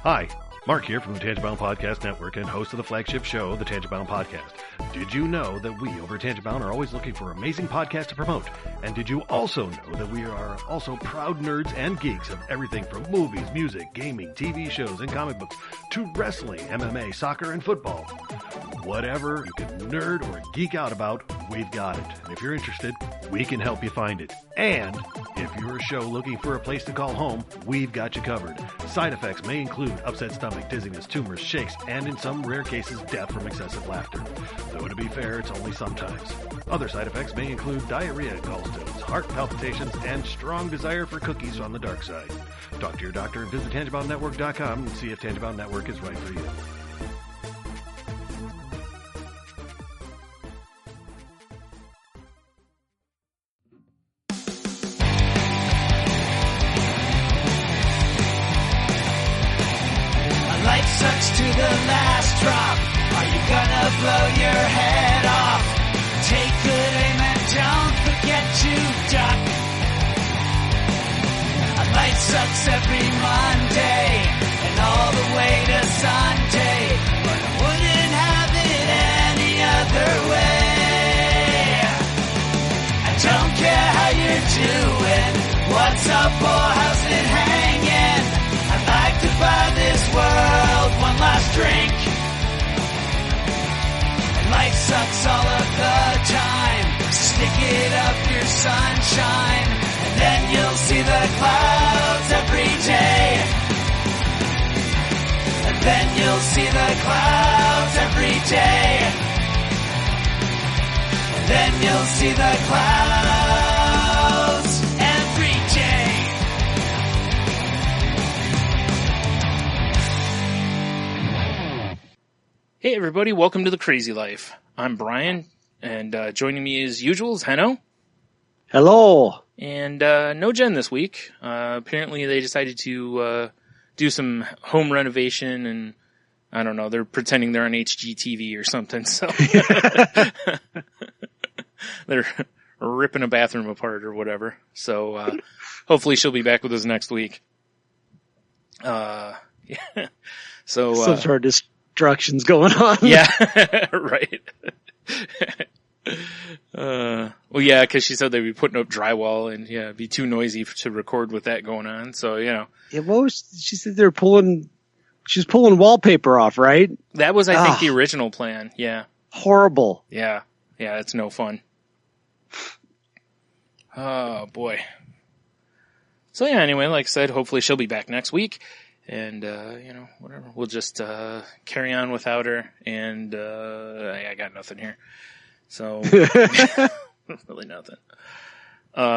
Hi, Mark here from the Tangent-Bound Podcast Network and host of the flagship show, the Tangent-Bound Podcast. Did you know that we over at Tangent-Bound are always looking for amazing podcasts to promote? And did you also know that we are also proud nerds and geeks of everything from movies, music, gaming, TV shows, and comic books to wrestling, MMA, soccer, and football? Whatever you can nerd or geek out about, we've got it. And if you're interested, we can help you find it. And if you're a show looking for a place to call home, we've got you covered. Side effects may include upset stomach, dizziness, tumors, shakes, and in some rare cases, death from excessive laughter. Though to be fair, it's only sometimes. Other side effects may include diarrhea, gallstones, heart palpitations, and strong desire for cookies on the dark side. Talk to your doctor and visit TangentBoundNetwork.com and see if Tangent-Bound Network is right for you. Sucks to the last drop. Are you gonna blow your head off? Take good aim and don't forget to duck. A light sucks every Monday and all the way to Sunday, but I wouldn't have it any other way. I don't care how you're doing, what's up or how's it hanging. I'd like to buy this world one last drink. And life sucks all of the time. Stick it up your sunshine, and then you'll see the clouds every day. And then you'll see the clouds every day. And then you'll see the clouds every day. Hey everybody, welcome to The Crazy Life. I'm Brian, and joining me as usual is Henno. Hello. And no Jen this week. Apparently they decided to do some home renovation, and I don't know, they're pretending they're on HGTV or something, so they're ripping a bathroom apart or whatever. So hopefully she'll be back with us next week. Yeah. So some sort of destruction's going on. Yeah, right. Well, yeah, because she said they'd be putting up drywall, and yeah, it'd be too noisy to record with that going on. So, you know. Yeah, what was she said? She's pulling wallpaper off, right? That was, I think, the original plan. Yeah. Horrible. Yeah. Yeah, it's no fun. Oh, boy. So, yeah, anyway, like I said, hopefully she'll be back next week. And, you know, whatever. We'll just carry on without her. And I got nothing here. So, really nothing.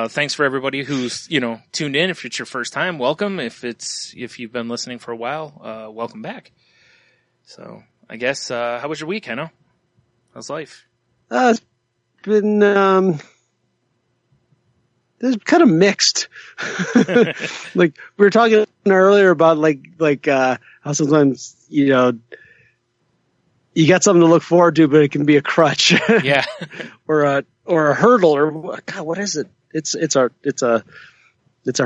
Thanks for everybody who's, you know, tuned in. If it's your first time, welcome. If you've been listening for a while, welcome back. So, I guess, how was your week, Henno? How's life? It's been, it's kind of mixed. Like we were talking earlier about like how sometimes, you know, you got something to look forward to, but it can be a crutch. Yeah. or a hurdle, or God, what is it? It's a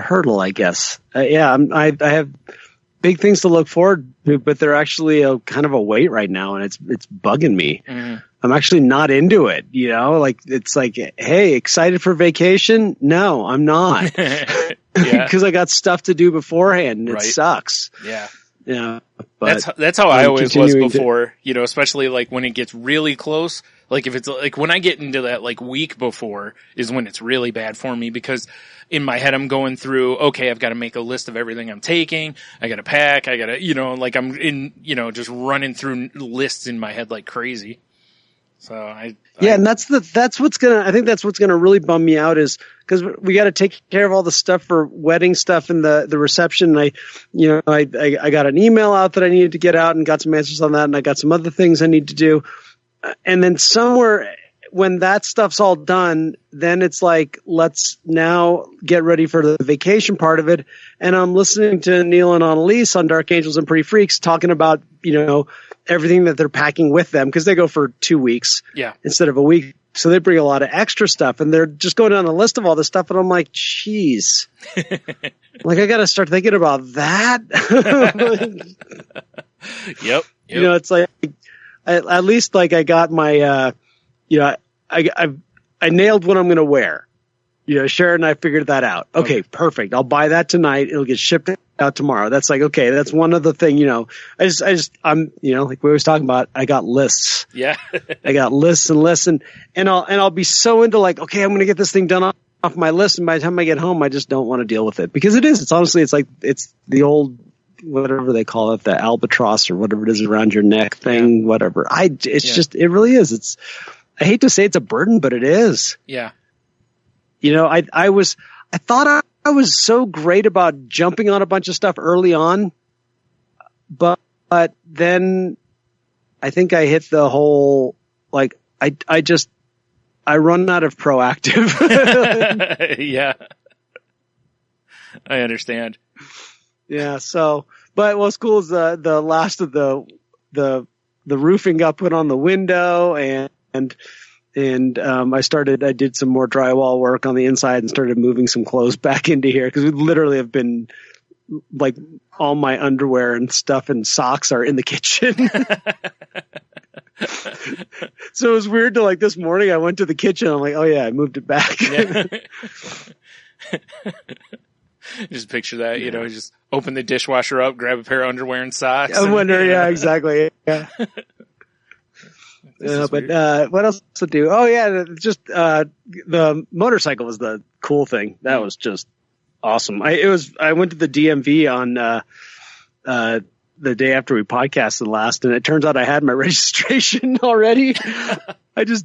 hurdle, I guess. Yeah. I have big things to look forward to, but they're actually kind of a weight right now, and it's bugging me. Mm-hmm. I'm actually not into it, you know, like it's like, hey, excited for vacation? No, I'm not. Because I got stuff to do beforehand, and it sucks. Yeah. Yeah. But that's how I always was before, you know, especially like when it gets really close. Like if it's like when I get into that like week before is when it's really bad for me, because in my head I'm going through, okay, I've got to make a list of everything I'm taking. I got to pack. I got to, you know, like I'm in, you know, just running through lists in my head like crazy. So and that's what's gonna really bum me out, is because we got to take care of all the stuff for wedding stuff and the reception. And I got an email out that I needed to get out and got some answers on that, and I got some other things I need to do. And then somewhere when that stuff's all done, then it's like, let's now get ready for the vacation part of it. And I'm listening to Neil and Annalise on Dark Angels and Pretty Freaks talking about, you know, everything that they're packing with them, because they go for 2 weeks instead of a week So they bring a lot of extra stuff, and they're just going down the list of all this stuff, and I'm like, geez. Like, I got to start thinking about that. Yep. You know, it's like, at least like I got my, you know, I nailed what I'm going to wear. You know, Sharon and I figured that out. Okay, perfect. I'll buy that tonight. It'll get shipped out tomorrow. That's like, okay, that's one other thing, you know. I'm, you know, like we was talking about, I got lists. Yeah. I got lists and lists, and I'll be so into like, okay, I'm going to get this thing done off my list, and by the time I get home, I just don't want to deal with it, because it's honestly, it's like, it's the old, whatever they call it, the albatross or whatever it is around your neck thing, whatever. Just, it really is. I hate to say it's a burden, but it is. Yeah. You know, I thought I was so great about jumping on a bunch of stuff early on, but then I think I hit the whole, like, I run out of proactive. Yeah. I understand. Yeah. So, but what's cool is the last of the roofing got put on the window, and I did some more drywall work on the inside and started moving some clothes back into here, because we literally have been, like, all my underwear and stuff and socks are in the kitchen. So it was weird to, like, this morning I went to the kitchen. I'm like, oh yeah, I moved it back. Yeah. Just picture that, you know, just open the dishwasher up, grab a pair of underwear and socks. I wonder, yeah, exactly. Yeah. But what else to do? Oh yeah, just the motorcycle was the cool thing. That was just awesome. I went to the DMV on the day after we podcasted last, and it turns out I had my registration already. She's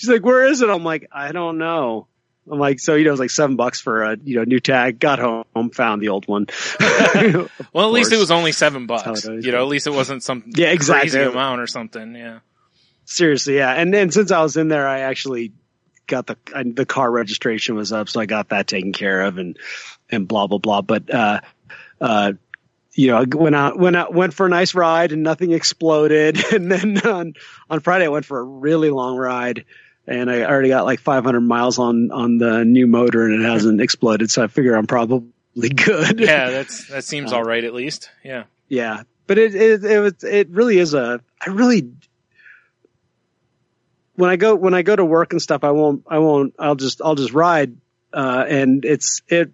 like, "Where is it?" I'm like, "I don't know." I'm like, so, you know, it was like $7 for a, you know, new tag. Got home, found the old one. Well, at least it was only $7. You know, at least it wasn't some crazy amount or something. Yeah. Seriously, yeah. And then since I was in there, I actually got the car registration was up, so I got that taken care of, and blah blah blah. But you know, I went for a nice ride, and nothing exploded. And then on Friday, I went for a really long ride, and I already got like 500 miles on the new motor, and it hasn't exploded. So I figure I'm probably good. Yeah, that seems all right at least. Yeah. Yeah, but it really is when I go to work and stuff, I'll just ride, and it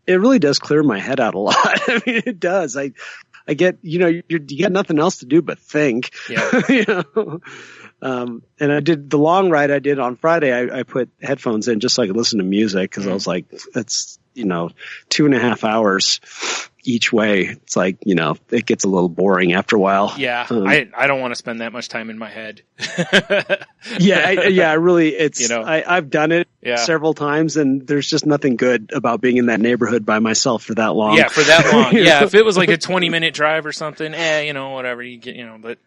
really does clear my head out a lot. I mean, it does. I get, you know, you got nothing else to do but think. Yeah. You know? And I did the long ride I did on Friday. I put headphones in just so I could listen to music, because I was like, that's, you know, 2.5 hours each way. It's like, you know, it gets a little boring after a while. Yeah. I don't want to spend that much time in my head. I really, it's, you know, I've done it several times, and there's just nothing good about being in that neighborhood by myself for that long. Yeah, for that long. Yeah. If it was like a 20-minute drive or something, you know, whatever you get, you know, but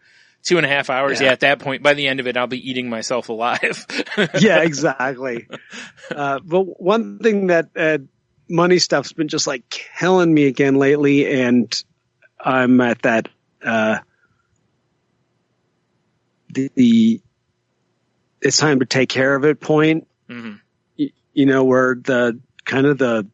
2.5 hours. Yeah. At that point, by the end of it, I'll be eating myself alive. Yeah, exactly. But one thing that, money stuff's been just like killing me again lately, and I'm at that the it's time to take care of it point. Mm-hmm. You know, where the kind of the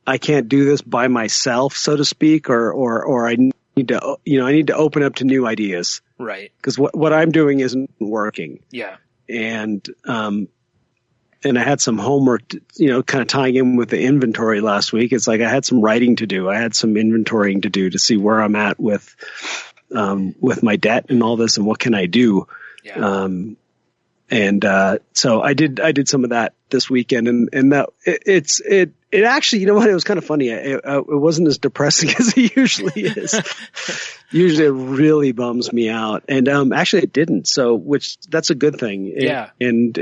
I can't do this by myself, so to speak, or I need to, you know, I need to open up to new ideas, right? Because what I'm doing isn't working. Yeah, and I had some homework, you know, kind of tying in with the inventory last week. It's like I had some writing to do. I had some inventorying to do to see where I'm at with my debt and all this, and what can I do. Yeah. So I did some of that this weekend, and that it actually, you know what, it was kind of funny. It wasn't as depressing as it usually is. Usually it really bums me out, and actually it didn't. So, which that's a good thing. Yeah. And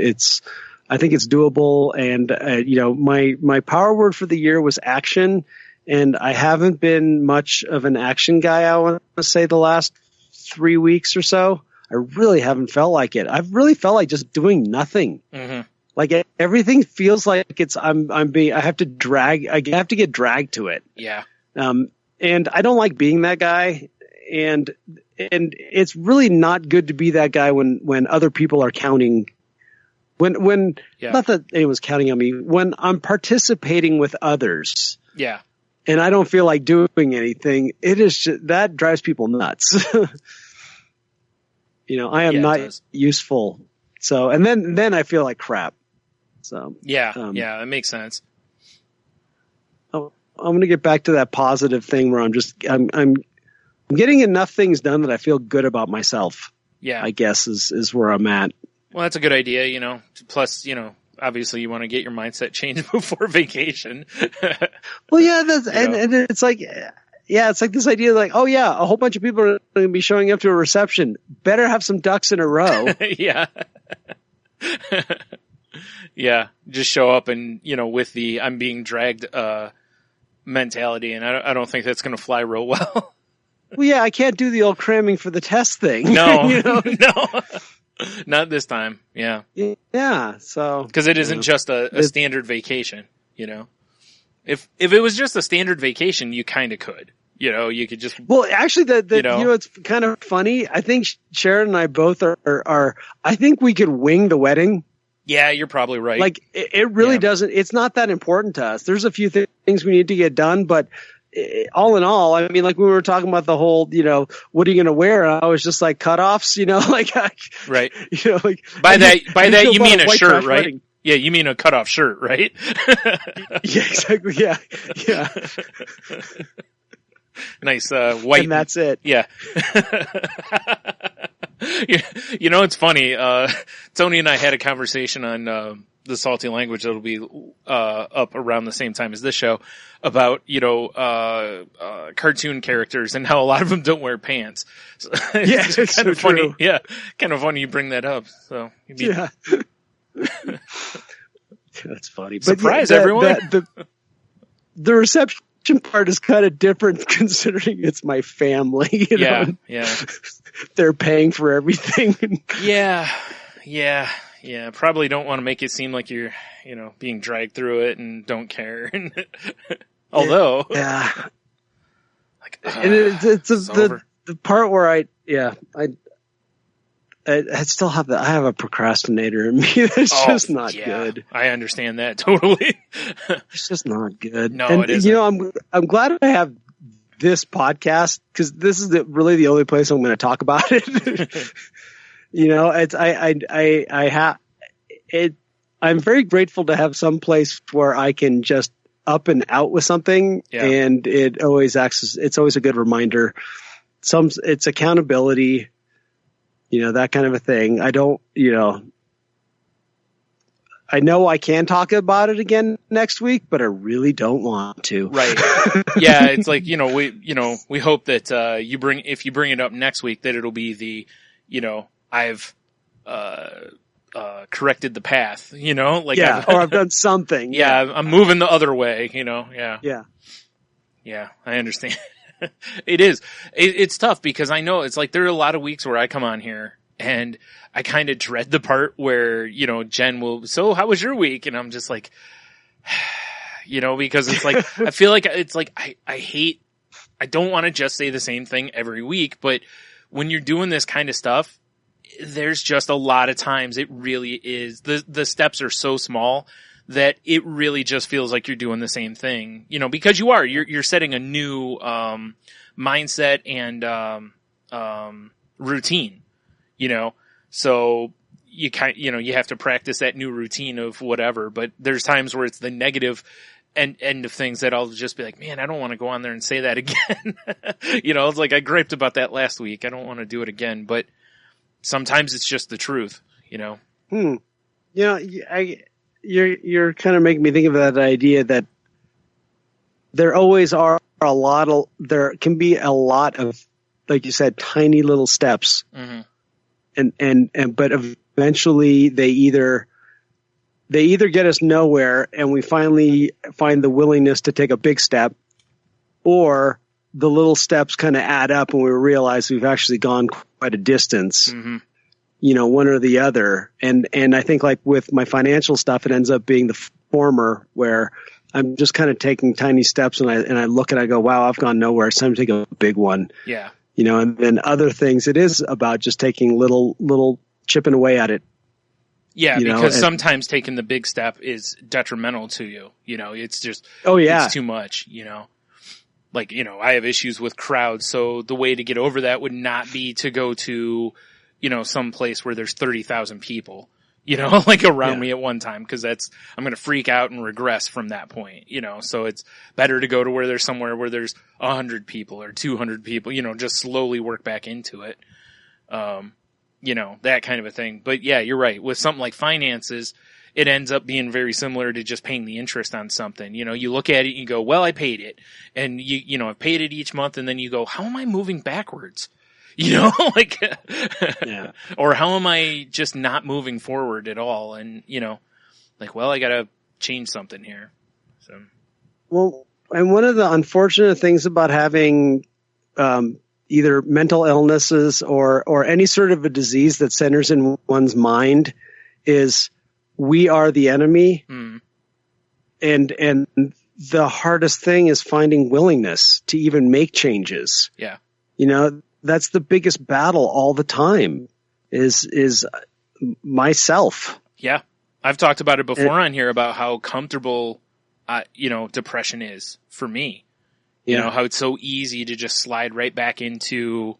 I think it's doable. And, you know, my power word for the year was action. And I haven't been much of an action guy, I want to say, the last 3 weeks or so. I really haven't felt like it. I've really felt like just doing nothing. Mm-hmm. Like everything feels like I have to get dragged to it. Yeah. And I don't like being that guy. and it's really not good to be that guy when other people are counting. When not that anyone's counting on me, when I'm participating with others. Yeah. And I don't feel like doing anything. It is just, that drives people nuts. I am not useful. So, and then I feel like crap. So yeah, it makes sense. I'm going to get back to that positive thing where I'm getting enough things done that I feel good about myself. Yeah, I guess is where I'm at. Well, that's a good idea. Plus, obviously you want to get your mindset changed before vacation. Well, yeah, and it's like, it's like this idea like, oh yeah, a whole bunch of people are going to be showing up to a reception. Better have some ducks in a row. Yeah. Yeah. Just show up and, with the I'm being dragged, mentality. And I don't think that's going to fly real well. Well, yeah, I can't do the old cramming for the test thing. No, no. Not this time. Yeah. Yeah. So because it isn't just a standard vacation. If it was just a standard vacation, you kind of could. You could just. Well, actually, it's kind of funny. I think Sharon and I both are. I think we could wing the wedding. Yeah, you're probably right. Like it really doesn't. It's not that important to us. There's a few things we need to get done, but. All in all, I mean, like we were talking about the whole, what are you going to wear? And I was just like cutoffs, right. Like by that you mean a shirt, right? Wedding. Yeah, you mean a cutoff shirt, right? Yeah, exactly. Yeah, yeah. Nice white. And that's it. Yeah. It's funny. Tony and I had a conversation on the Salty Language that'll be up around the same time as this show about cartoon characters and how a lot of them don't wear pants. So it's kind of funny. True. Yeah, kind of funny you bring that up. So yeah, that's funny. Surprise everyone! The reception part is kind of different considering it's my family. Yeah. They're paying for everything. Yeah. Probably don't want to make it seem like you're, being dragged through it and don't care. Although, and it's the part where I still have I have a procrastinator in me. It's just not good. I understand that totally. It's just not good. No, it isn't. I'm glad I have this podcast because this is really the only place I'm going to talk about it. I'm very grateful to have some place where I can just up and out with something, and it always it's always a good reminder. It's accountability, that kind of a thing. I don't, I know I can talk about it again next week, but I really don't want to. Right. Yeah. It's like, we hope that, if you bring it up next week, that it'll be the, I've corrected the path, like or I've done something. Yeah, I'm moving the other way, Yeah. Yeah, I understand. It is. It's tough because I know it's like there are a lot of weeks where I come on here and I kind of dread the part where, Jen will, so how was your week? And I'm just like, because it's like, I feel like it's like, I don't want to just say the same thing every week, but when you're doing this kind of stuff, there's just a lot of times it really is the steps are so small that it really just feels like you're doing the same thing, because you're setting a new, mindset and, routine, so you you have to practice that new routine of whatever, but there's times where it's the negative end of things that I'll just be like, man, I don't want to go on there and say that again. It's like I griped about that last week. I don't want to do it again, but sometimes it's just the truth, You're kind of making me think of that idea that there can be a lot of, like you said, tiny little steps. Mm-hmm. But eventually they either get us nowhere and we finally find the willingness to take a big step, or the little steps kind of add up and we realize we've actually gone quite a distance, mm-hmm. One or the other. And I think like with my financial stuff, it ends up being the former, where I'm just kind of taking tiny steps and I look and I go, wow, I've gone nowhere. It's time to take a big one. Yeah. and then other things, it is about just taking little chipping away at it. Yeah, because sometimes taking the big step is detrimental to you. It's just, it's too much, Like, I have issues with crowds, so the way to get over that would not be to go to, some place where there's 30,000 people, like around me at one time, because I'm going to freak out and regress from that point, so it's better to go to where there's somewhere where there's 100 people or 200 people, just slowly work back into it. That kind of a thing. But yeah, you're right. With something like finances, it ends up being very similar to just paying the interest on something. You look at it and you go, well, I paid it. And I've paid it each month. And then you go, how am I moving backwards? Like, or how am I just not moving forward at all? And, like, well, I got to change something here. So, well, and one of the unfortunate things about having, either mental illnesses or any sort of a disease that centers in one's mind is we are the enemy. Mm. And the hardest thing is finding willingness to even make changes. Yeah. That's the biggest battle all the time is myself. Yeah. I've talked about it before on here about how comfortable, depression is for me. How it's so easy to just slide right back into,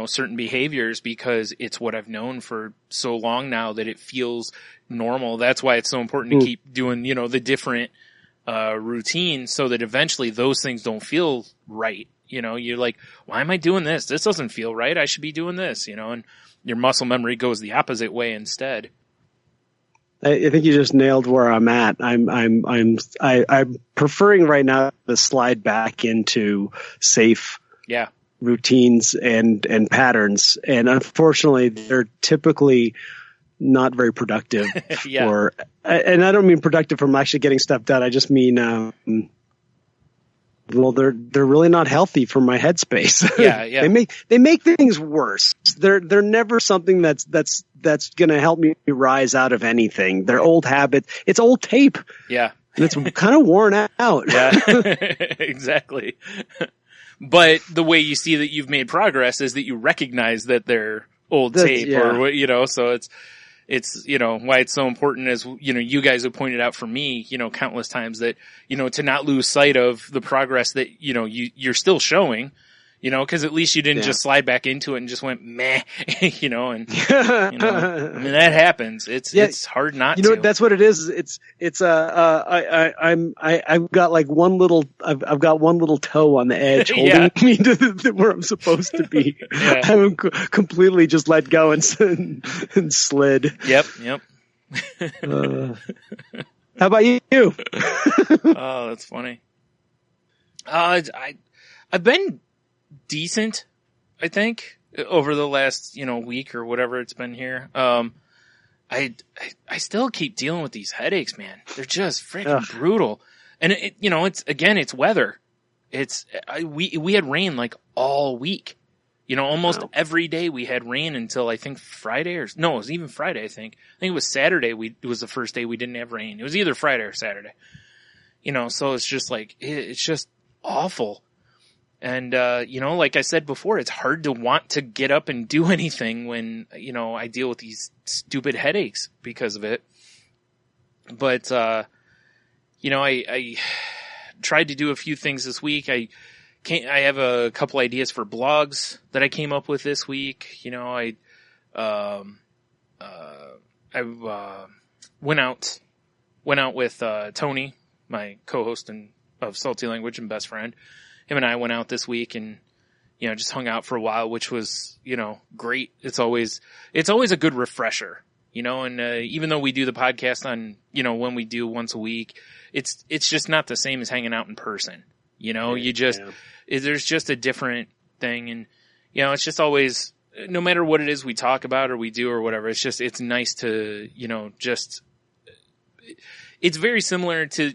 certain behaviors because it's what I've known for so long now that it feels normal. That's why it's so important to keep doing, the different, routines so that eventually those things don't feel right. You're like, why am I doing this? This doesn't feel right. I should be doing this, and your muscle memory goes the opposite way instead. I think you just nailed where I'm at. I'm preferring right now to slide back into safe routines and patterns. And unfortunately, they're typically not very productive and I don't mean productive from actually getting stuff done. I just mean, well, they're really not healthy for my headspace. Yeah. They make things worse. They're never something that's going to help me rise out of anything. They're old habits. It's old tape. Yeah. And it's kind of worn out. Yeah. Exactly. But the way you see that you've made progress is that you recognize that they're old tape or so it's why it's so important as, you guys have pointed out for me, countless times that, to not lose sight of the progress that, you're still showing, cause at least you didn't just slide back into it and just went meh, and, I mean, that happens. It's hard not to. That's what it is. I've got like I've got one little toe on the edge holding me to where I'm supposed to be. I haven't completely just let go and slid. Yep. How about you? Oh, that's funny. I've been decent, I think, over the last, week or whatever it's been here. I still keep dealing with these headaches, man. They're just freaking brutal. And it's weather. We had rain like all week. Almost every day we had rain until I think Friday it was even Friday, I think. I think it was Saturday it was the first day we didn't have rain. It was either Friday or Saturday. So it's just like, it's just awful. And, like I said before, it's hard to want to get up and do anything when, I deal with these stupid headaches because of it. But, I tried to do a few things this week. I have a couple ideas for blogs that I came up with this week. I went out with, Tony, my co-host of Salty Language and best friend. Him and I went out this week and, just hung out for a while, which was, great. It's always a good refresher, and, even though we do the podcast on, when we do once a week, it's just not the same as hanging out in person. There's just a different thing. And, it's just always, no matter what it is we talk about or we do or whatever, it's nice to, it's very similar to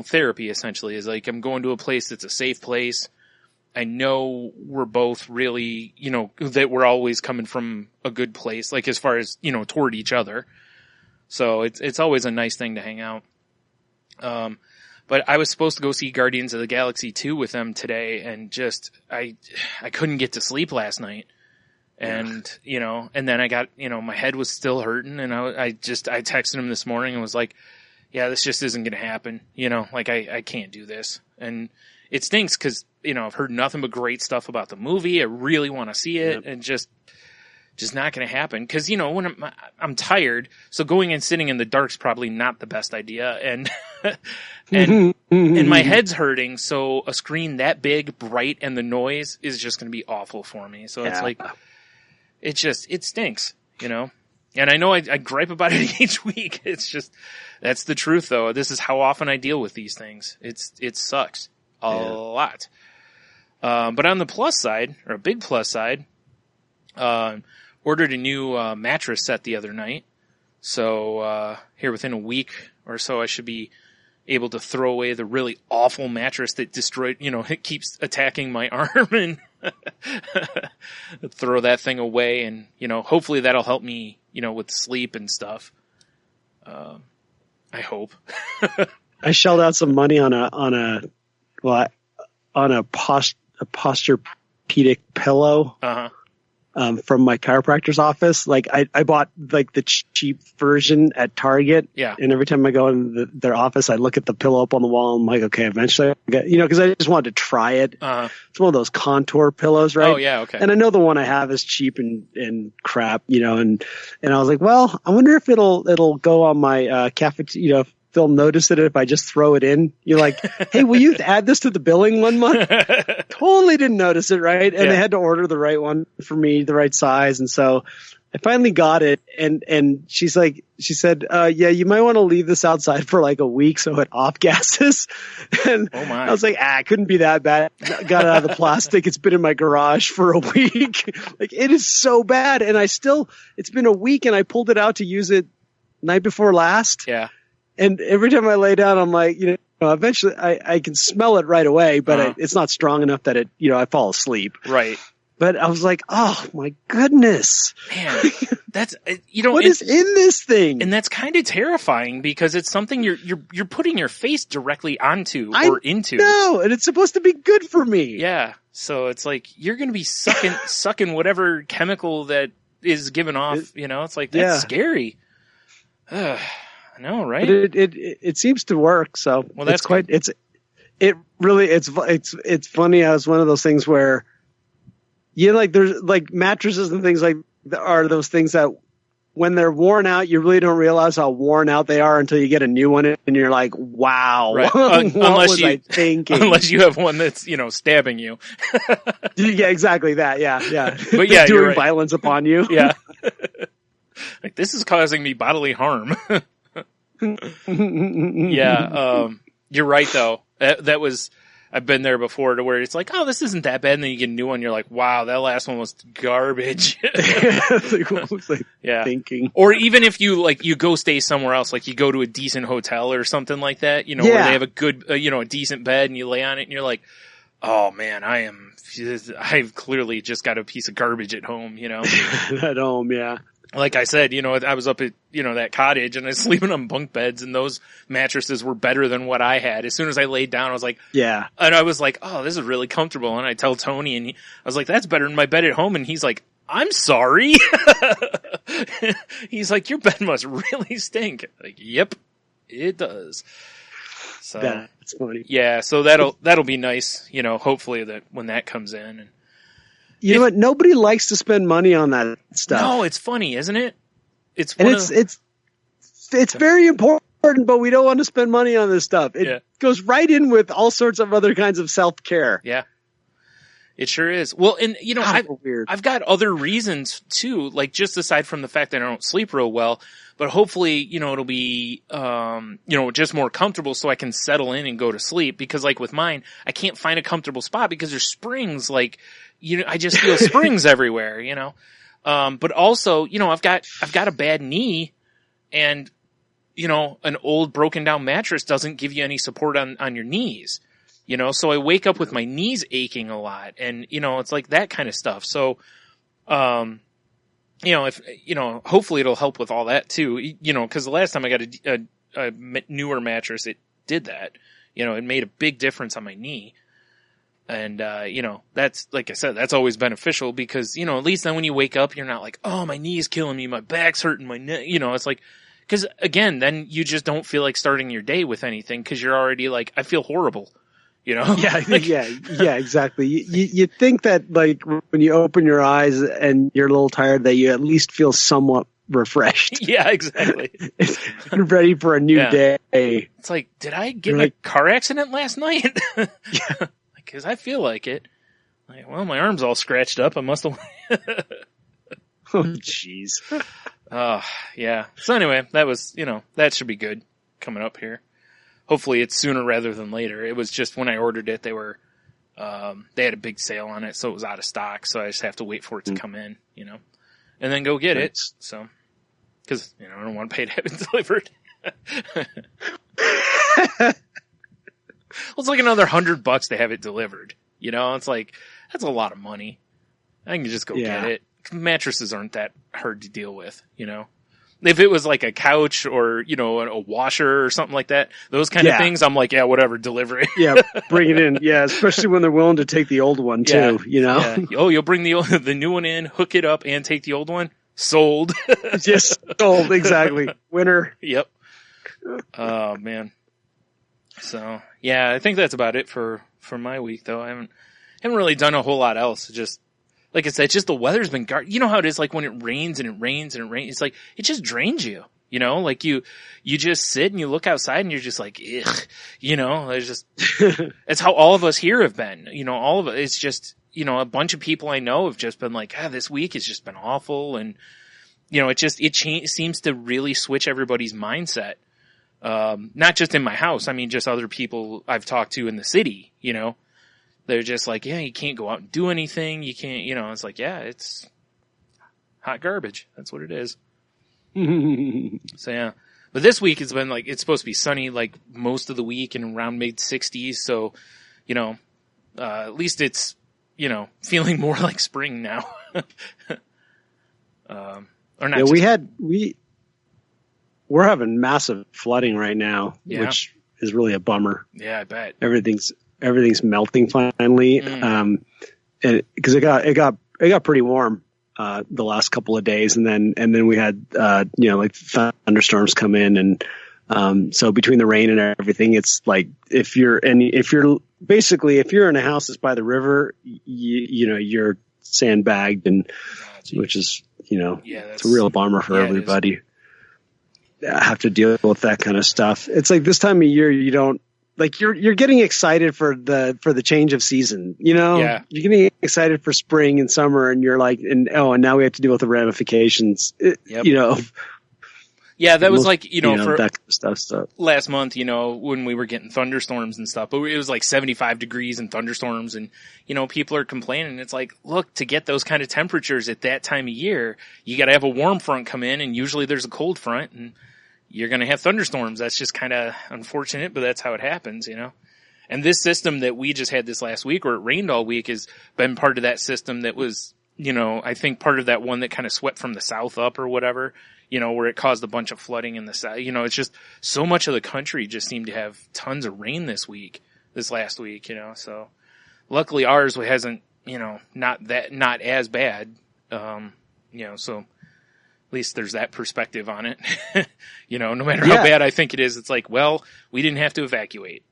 therapy essentially. Is like I'm going to a place that's a safe place. I know we're both really, that we're always coming from a good place, like as far as, toward each other. So it's always a nice thing to hang out. But I was supposed to go see Guardians of the Galaxy 2 with them today, and just, I couldn't get to sleep last night. And, you know, and then I got, you know, my head was still hurting, and I texted him this morning and was like, yeah, this just isn't going to happen. You know, like I can't do this. And it stinks because, you know, I've heard nothing but great stuff about the movie. I really want to see it, and just not going to happen. Cause, you know, when I'm tired, so going and sitting in the dark's probably not the best idea. And, and my head's hurting. So a screen that big, bright, and the noise is just going to be awful for me. So it's like, it stinks, you know? And I know I gripe about it each week. It's just, that's the truth though. This is how often I deal with these things. It sucks a lot. But on the plus side, or a big plus side, ordered a new mattress set the other night. So here within a week or so, I should be able to throw away the really awful mattress that destroyed, you know, it keeps attacking my arm, and throw that thing away. And, you know, hopefully that'll help me, you know, with sleep and stuff. I hope. I shelled out some money on a Posturepedic pillow. Uh-huh. From my chiropractor's office. Like I bought like the cheap version at Target. Yeah. And every time I go in their office, I look at the pillow up on the wall. And I'm like, okay, eventually I get, you know, cause I just wanted to try it. Uh-huh. It's one of those contour pillows, right? Oh yeah. Okay. And I know the one I have is cheap and crap, you know, and I was like, well, I wonder if it'll go on my, cafeteria, you know, if they'll notice it if I just throw it in. You're like, hey, will you add this to the billing 1 month? Totally didn't notice it, right? And they had to order the right one for me, the right size. And so I finally got it. And she said, yeah, you might want to leave this outside for like a week so it off gases. And oh my. I was like, it couldn't be that bad. Got it out of the plastic. It's been in my garage for a week. Like, it is so bad. And it's been a week, and I pulled it out to use it night before last. Yeah. And every time I lay down, I'm like, you know, eventually I can smell it right away, but it's not strong enough that it, you know, I fall asleep. Right. But I was like, oh my goodness, man, that's, you know, what is in this thing? And that's kind of terrifying because it's something you're putting your face directly onto or into. No, and it's supposed to be good for me. Yeah. So it's like, you're going to be sucking whatever chemical that is given off, you know, it's like, that's scary. I know, right? But it seems to work. So that's quite, it's funny. I was one of those things where, you know, like there's like mattresses and things like are those things that when they're worn out, you really don't realize how worn out they are until you get a new one and you're like, wow, right. unless I thinking? Unless you have one that's, you know, stabbing you. Yeah, exactly that. Yeah. But yeah, doing right. violence upon you. Yeah. Like, this is causing me bodily harm. Yeah. You're right though. That was, I've been there before to where it's like, oh, this isn't that bad. And then you get a new one. You're like, wow, that last one was garbage. What was I thinking? Or even if you go stay somewhere else, like you go to a decent hotel or something like that, you know, where they have a good, you know, a decent bed and you lay on it and you're like, oh man, I've clearly just got a piece of garbage at home, you know? At home. Yeah. Like I said, you know, I was up at, you know, that cottage and I was sleeping on bunk beds and those mattresses were better than what I had. As soon as I laid down, I was like, yeah. And I was like, oh, this is really comfortable. And I tell Tony and I was like, that's better than my bed at home. And he's like, I'm sorry. He's like, your bed must really stink. Like, yep, it does. So that's funny. Yeah. So that'll be nice. You know, hopefully that when that comes in and, you know what? Nobody likes to spend money on that stuff. No, it's funny, isn't it? It's very important, but we don't want to spend money on this stuff. It goes right in with all sorts of other kinds of self-care. Yeah. It sure is. Well, and you know, I've got other reasons too, like just aside from the fact that I don't sleep real well, but hopefully, you know, it'll be, you know, just more comfortable so I can settle in and go to sleep because like with mine, I can't find a comfortable spot because there's springs, like, you know, I just feel springs everywhere, you know? But also, you know, I've got a bad knee and, you know, an old broken down mattress doesn't give you any support on your knees, you know? So I wake up with my knees aching a lot and, you know, it's like that kind of stuff. So, you know, if, you know, hopefully it'll help with all that too, you know, cause the last time I got a newer mattress, it did that. it made a big difference on my knee. And, that's, like I said, that's always beneficial because, at least then when you wake up, you're not like, oh, my knee is killing me. My back's hurting my neck. It's like, cause again, then you just don't feel like starting your day with anything cause you're already like, I feel horrible. Yeah, yeah, exactly. You think that like when you open your eyes and you're a little tired that you at least feel somewhat refreshed. Yeah, exactly. Ready for a new day. It's like, did I get in a car accident last night? Yeah. Cause I feel like it. Like, well, my arm's all scratched up. I must have. Oh, jeez. Yeah. So anyway, that was, that should be good coming up here. Hopefully it's sooner rather than later. It was just when I ordered it, they had a big sale on it, so it was out of stock. So I just have to wait for it to come in, and then go get it. So, cause, I don't want to pay to have it delivered. Well, it's like another $100 to have it delivered. It's like, that's a lot of money. I can just go get it. Mattresses aren't that hard to deal with, If it was like a couch or, a washer or something like that, those kind of things, I'm like, yeah, whatever, deliver it. Yeah, bring it in. Yeah, especially when they're willing to take the old one too, Yeah. Oh, you'll bring the new one in, hook it up, and take the old one? Sold. Just sold, exactly. Winner. Yep. Oh, man. So, yeah, I think that's about it for my week, though. I haven't really done a whole lot else. Just, like I said, just the weather's been you know how it is, like when it rains and it rains and it rains, it's like, it just drains you, like you just sit and you look outside and you're just like, ugh, there's just, it's how all of us here have been, all of it. It's just, a bunch of people I know have just been like, this week has just been awful. And, it seems to really switch everybody's mindset. Not just in my house. I mean, just other people I've talked to in the city, they're just like, yeah, you can't go out and do anything. You can't, it's like, yeah, it's hot garbage. That's what it is. So yeah, but this week it's been like, it's supposed to be sunny, like most of the week and around mid 60s. So, at least it's, feeling more like spring now. Or not. Yeah, we're having massive flooding right now, which is really a bummer. Yeah, I bet. Everything's melting finally. And because it got pretty warm the last couple of days, and then we had like thunderstorms come in, and so between the rain and everything, it's like if you're in a house that's by the river, you're sandbagged, and which is it's a real bummer for everybody. I have to deal with that kind of stuff. It's like this time of year, you don't like you're getting excited for the change of season. You're getting excited for spring and summer, and you're like, and now we have to deal with the ramifications. Yeah, that was like, for that kind of stuff. Last month, when we were getting thunderstorms and stuff, but it was like 75 degrees and thunderstorms, and, people are complaining. It's like, look, to get those kind of temperatures at that time of year, you got to have a warm front come in, and usually there's a cold front, and you're going to have thunderstorms. That's just kind of unfortunate, but that's how it happens, And this system that we just had this last week, where it rained all week, has been part of that system that was, I think part of that one that kind of swept from the south up or whatever, where it caused a bunch of flooding in the south. It's just so much of the country just seemed to have tons of rain this last week, so luckily ours hasn't, not as bad. So at least there's that perspective on it. No matter how bad I think it is, it's like, well, we didn't have to evacuate.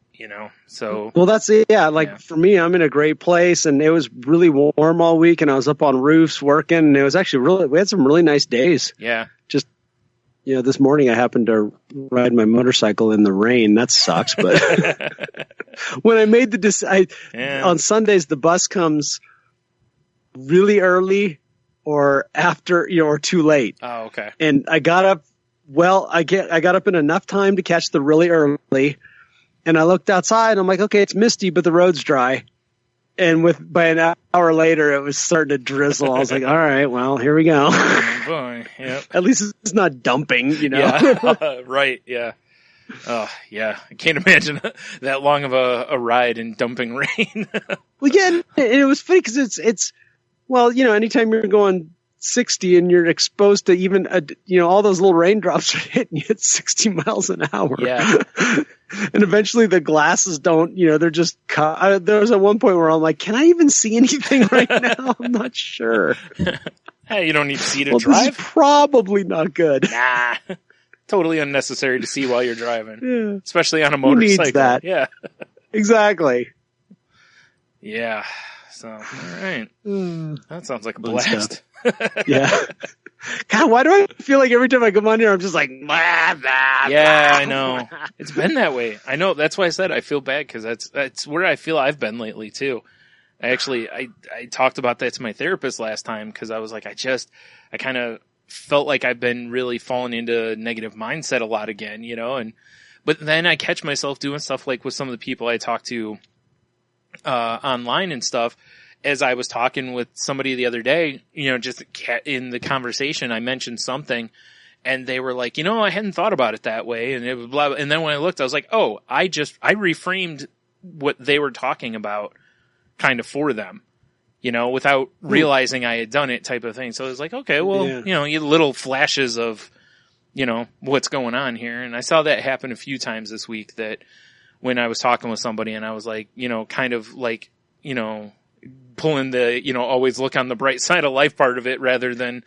So. Well, that's it. Yeah. For me, I'm in a great place, and it was really warm all week, and I was up on roofs working, and it was actually we had some really nice days. Yeah. Just, this morning I happened to ride my motorcycle in the rain. That sucks. But when I made on Sundays, the bus comes really early or after, or too late. Oh, okay. And I got up, I got up in enough time to catch the really early. And I looked outside, and I'm like, okay, it's misty, but the road's dry. And by an hour later, it was starting to drizzle. I was like, all right, well, here we go. Oh boy. Yep. At least it's not dumping, Yeah. Right. Yeah. Oh, yeah. I can't imagine that long of a ride in dumping rain. Well, yeah, and it was funny because it's anytime you're going 60 and you're exposed to even, all those little raindrops are hitting you at 60 miles an hour. Yeah. And eventually the glasses don't, they're just there was at one point where I'm like, can I even see anything right now? I'm not sure. Hey, you don't need to see to drive. This is probably not good. Nah. Totally unnecessary to see while you're driving. Yeah. Especially on a motorcycle. Who needs that? Yeah. Exactly. Yeah. So, all right. That sounds like a blast. Yeah. God, why do I feel like every time I come on here, I'm just like, blah, blah, yeah, blah. I know. It's been that way. I know. That's why I said I feel bad, because that's where I feel I've been lately too. I talked about that to my therapist last time, because I was like, I kind of felt like I've been really falling into a negative mindset a lot again, but then I catch myself doing stuff like with some of the people I talk to online and stuff. As I was talking with somebody the other day, just in the conversation, I mentioned something and they were like, I hadn't thought about it that way. And it was blah, blah. And then when I looked, I was like, oh, I reframed what they were talking about kind of for them, without realizing I had done it, type of thing. So I was like, okay, well, you get little flashes of, what's going on here. And I saw that happen a few times this week, that when I was talking with somebody and I was like, kind of like, pulling the, always look on the bright side of life part of it, rather than,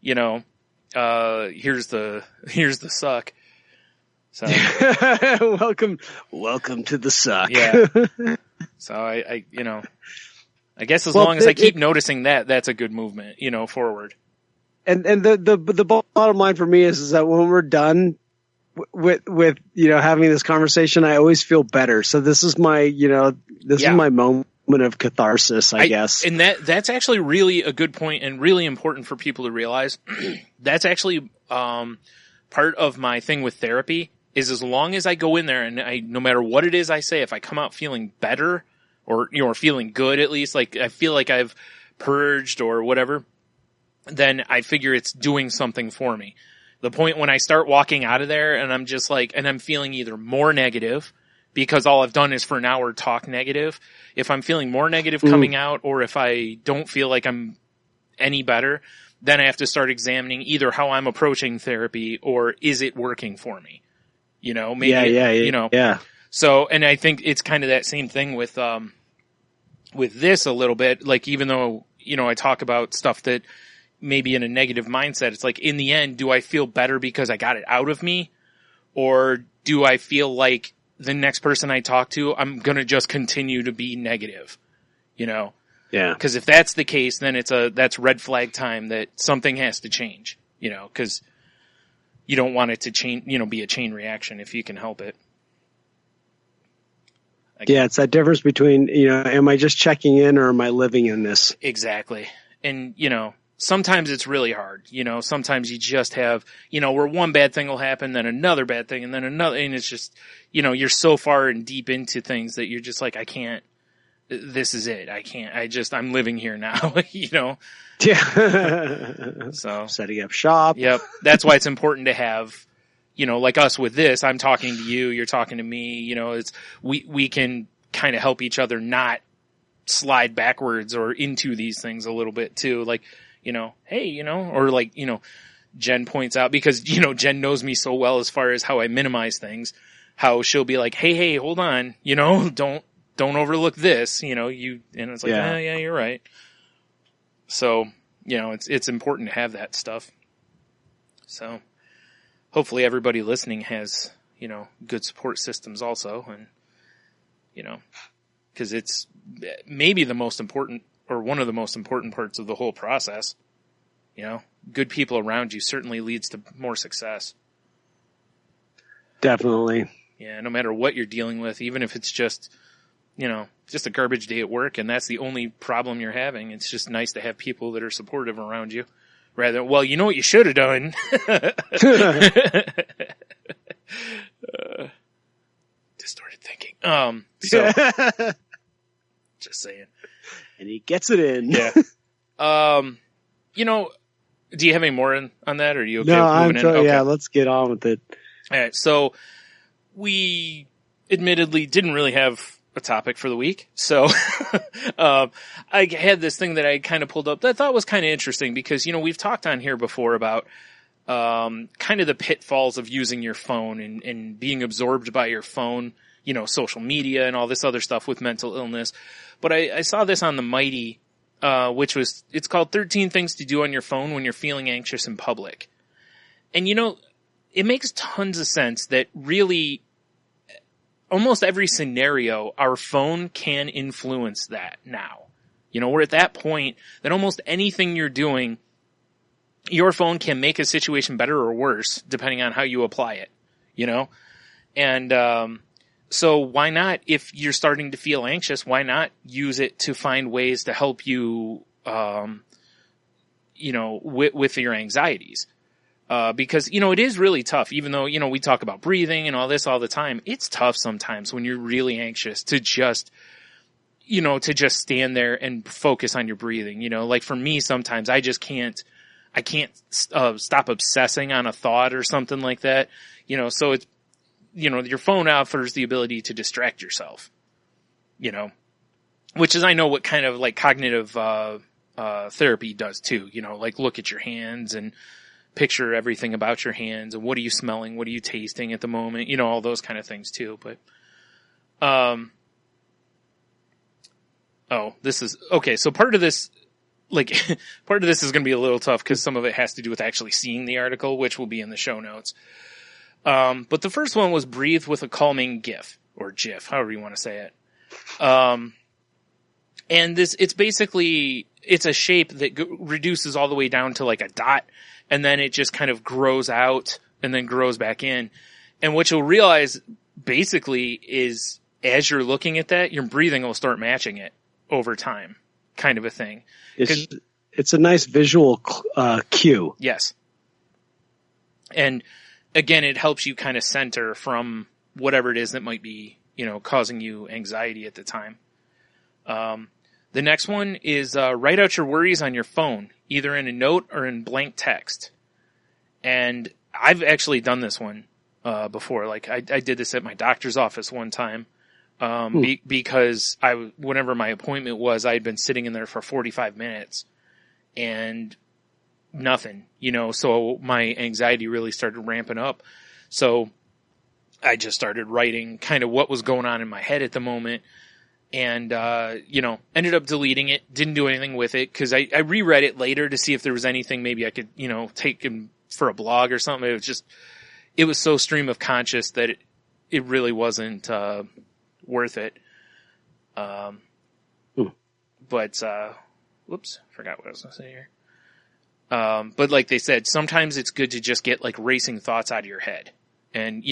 here's the suck. So welcome to the suck. Yeah. So I guess as long as I keep noticing that, that's a good movement, forward. And the bottom line for me is that when we're done with having this conversation, I always feel better. So this is my, is my moment of catharsis, I guess. And that's actually really a good point and really important for people to realize. That's actually part of my thing with therapy, is as long as I go in there and no matter what it is I say, if I come out feeling better or, feeling good, at least, like I feel like I've purged or whatever, then I figure it's doing something for me. The point when I start walking out of there and I'm just like, and I'm feeling either more negative, because all I've done is for an hour talk negative. If I'm feeling more negative coming out, or if I don't feel like I'm any better, then I have to start examining either how I'm approaching therapy or is it working for me? Maybe, yeah. So, and I think it's kind of that same thing with this a little bit. Like, even though, I talk about stuff that maybe in a negative mindset, it's like, in the end, do I feel better because I got it out of me? Or do I feel like the next person I talk to, I'm going to just continue to be negative, Yeah. Cause if that's the case, then that's red flag time that something has to change, cause you don't want it to change, be a chain reaction if you can help it. Yeah. It's that difference between, am I just checking in or am I living in this? Exactly. And, sometimes it's really hard, sometimes you just have, where one bad thing will happen, then another bad thing, and then another, and it's just, you're so far and deep into things that you're just like, I can't, this is it. I'm living here now, Yeah. So. Setting up shop. Yep. That's why it's important to have, like us with this, I'm talking to you, you're talking to me, we can kind of help each other not slide backwards or into these things a little bit too. Like, hey, or like, Jen points out, because, Jen knows me so well as far as how I minimize things, how she'll be like, hey, hold on, don't overlook this, and it's like, yeah, you're right. So, it's important to have that stuff. So hopefully everybody listening has, good support systems also. And, cause it's maybe the most important, or one of the most important parts of the whole process. Good people around you certainly leads to more success. Definitely. Yeah. No matter what you're dealing with, even if it's just, just a garbage day at work and that's the only problem you're having, it's just nice to have people that are supportive around you rather, well, you know what you should have done. Distorted thinking. So just saying. And he gets it in. Yeah. Do you have any more on that, or are you okay with moving in? Okay. Yeah, let's get on with it. All right. So we admittedly didn't really have a topic for the week. So, I had this thing that I kind of pulled up that I thought was kind of interesting because, we've talked on here before about, kind of the pitfalls of using your phone and being absorbed by your phone, social media and all this other stuff with mental illness. But I saw this on the Mighty, it's called 13 Things to Do on Your Phone When You're Feeling Anxious in Public. And it makes tons of sense that really almost every scenario, our phone can influence that now. We're at that point that almost anything you're doing, your phone can make a situation better or worse depending on how you apply it, And, so why not, if you're starting to feel anxious, why not use it to find ways to help you, with your anxieties? Because, it is really tough, even though, we talk about breathing and all this all the time. It's tough sometimes when you're really anxious to just stand there and focus on your breathing. Like for me, sometimes I can't stop obsessing on a thought or something like that. So it's, your phone offers the ability to distract yourself, which is, I know what kind of like cognitive, therapy does too, like look at your hands and picture everything about your hands and what are you smelling? What are you tasting at the moment? All those kind of things too. But, this is okay. So part of this is going to be a little tough because some of it has to do with actually seeing the article, which will be in the show notes. But the first one was breathe with a calming GIF or GIF, however you want to say it. And it's basically, it's a shape that reduces all the way down to like a dot, and then it just kind of grows out and then grows back in. And what you'll realize basically is as you're looking at that, your breathing will start matching it over time, kind of a thing. It's a nice visual cue. Yes. And again, it helps you kind of center from whatever it is that might be, causing you anxiety at the time. The next one is write out your worries on your phone, either in a note or in blank text. And I've actually done this one before. Like I did this at my doctor's office one time because whenever my appointment was, I had been sitting in there for 45 minutes and nothing, so my anxiety really started ramping up. So I just started writing kind of what was going on in my head at the moment. And, ended up deleting it, didn't do anything with it, because I reread it later to see if there was anything maybe I could, take for a blog or something. It was so stream of conscious that it really wasn't, worth it. But, whoops, forgot what I was going to say here. But like they said, sometimes it's good to just get like racing thoughts out of your head. And,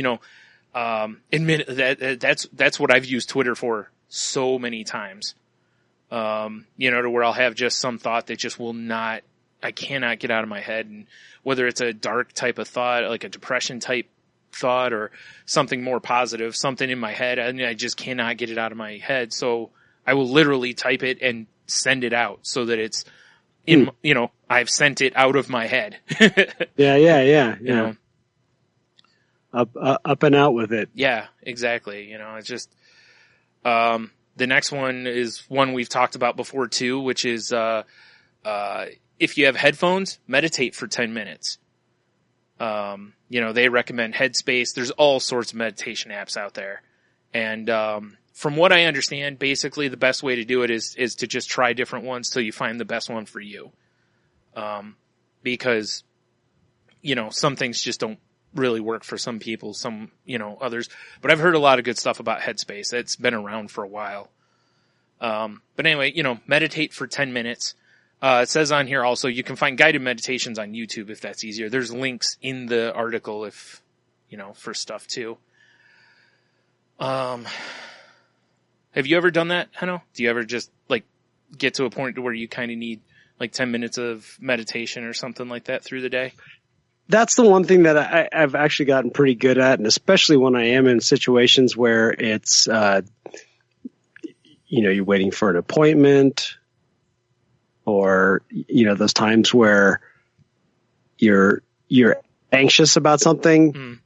admit that's what I've used Twitter for so many times, to where I'll have just some thought that just I cannot get out of my head. And whether it's a dark type of thought, like a depression type thought or something more positive, something in my head, and I just cannot get it out of my head. So I will literally type it and send it out so that it's in, I've sent it out of my head. Yeah. Up and out with it. Yeah, exactly. It's just, the next one is one we've talked about before too, which is, if you have headphones, meditate for 10 minutes. They recommend Headspace. There's all sorts of meditation apps out there. And, from what I understand, basically the best way to do it is to just try different ones till you find the best one for you. Because, some things just don't really work for some people, some, others. But I've heard a lot of good stuff about Headspace. It's been around for a while. But anyway, meditate for 10 minutes. It says on here also, you can find guided meditations on YouTube if that's easier. There's links in the article if, for stuff too. Have you ever done that, Heno? Do you ever just like get to a point to where you kind of need like 10 minutes of meditation or something like that through the day? That's the one thing that I've actually gotten pretty good at, and especially when I am in situations where it's, you're waiting for an appointment, or those times where you're anxious about something.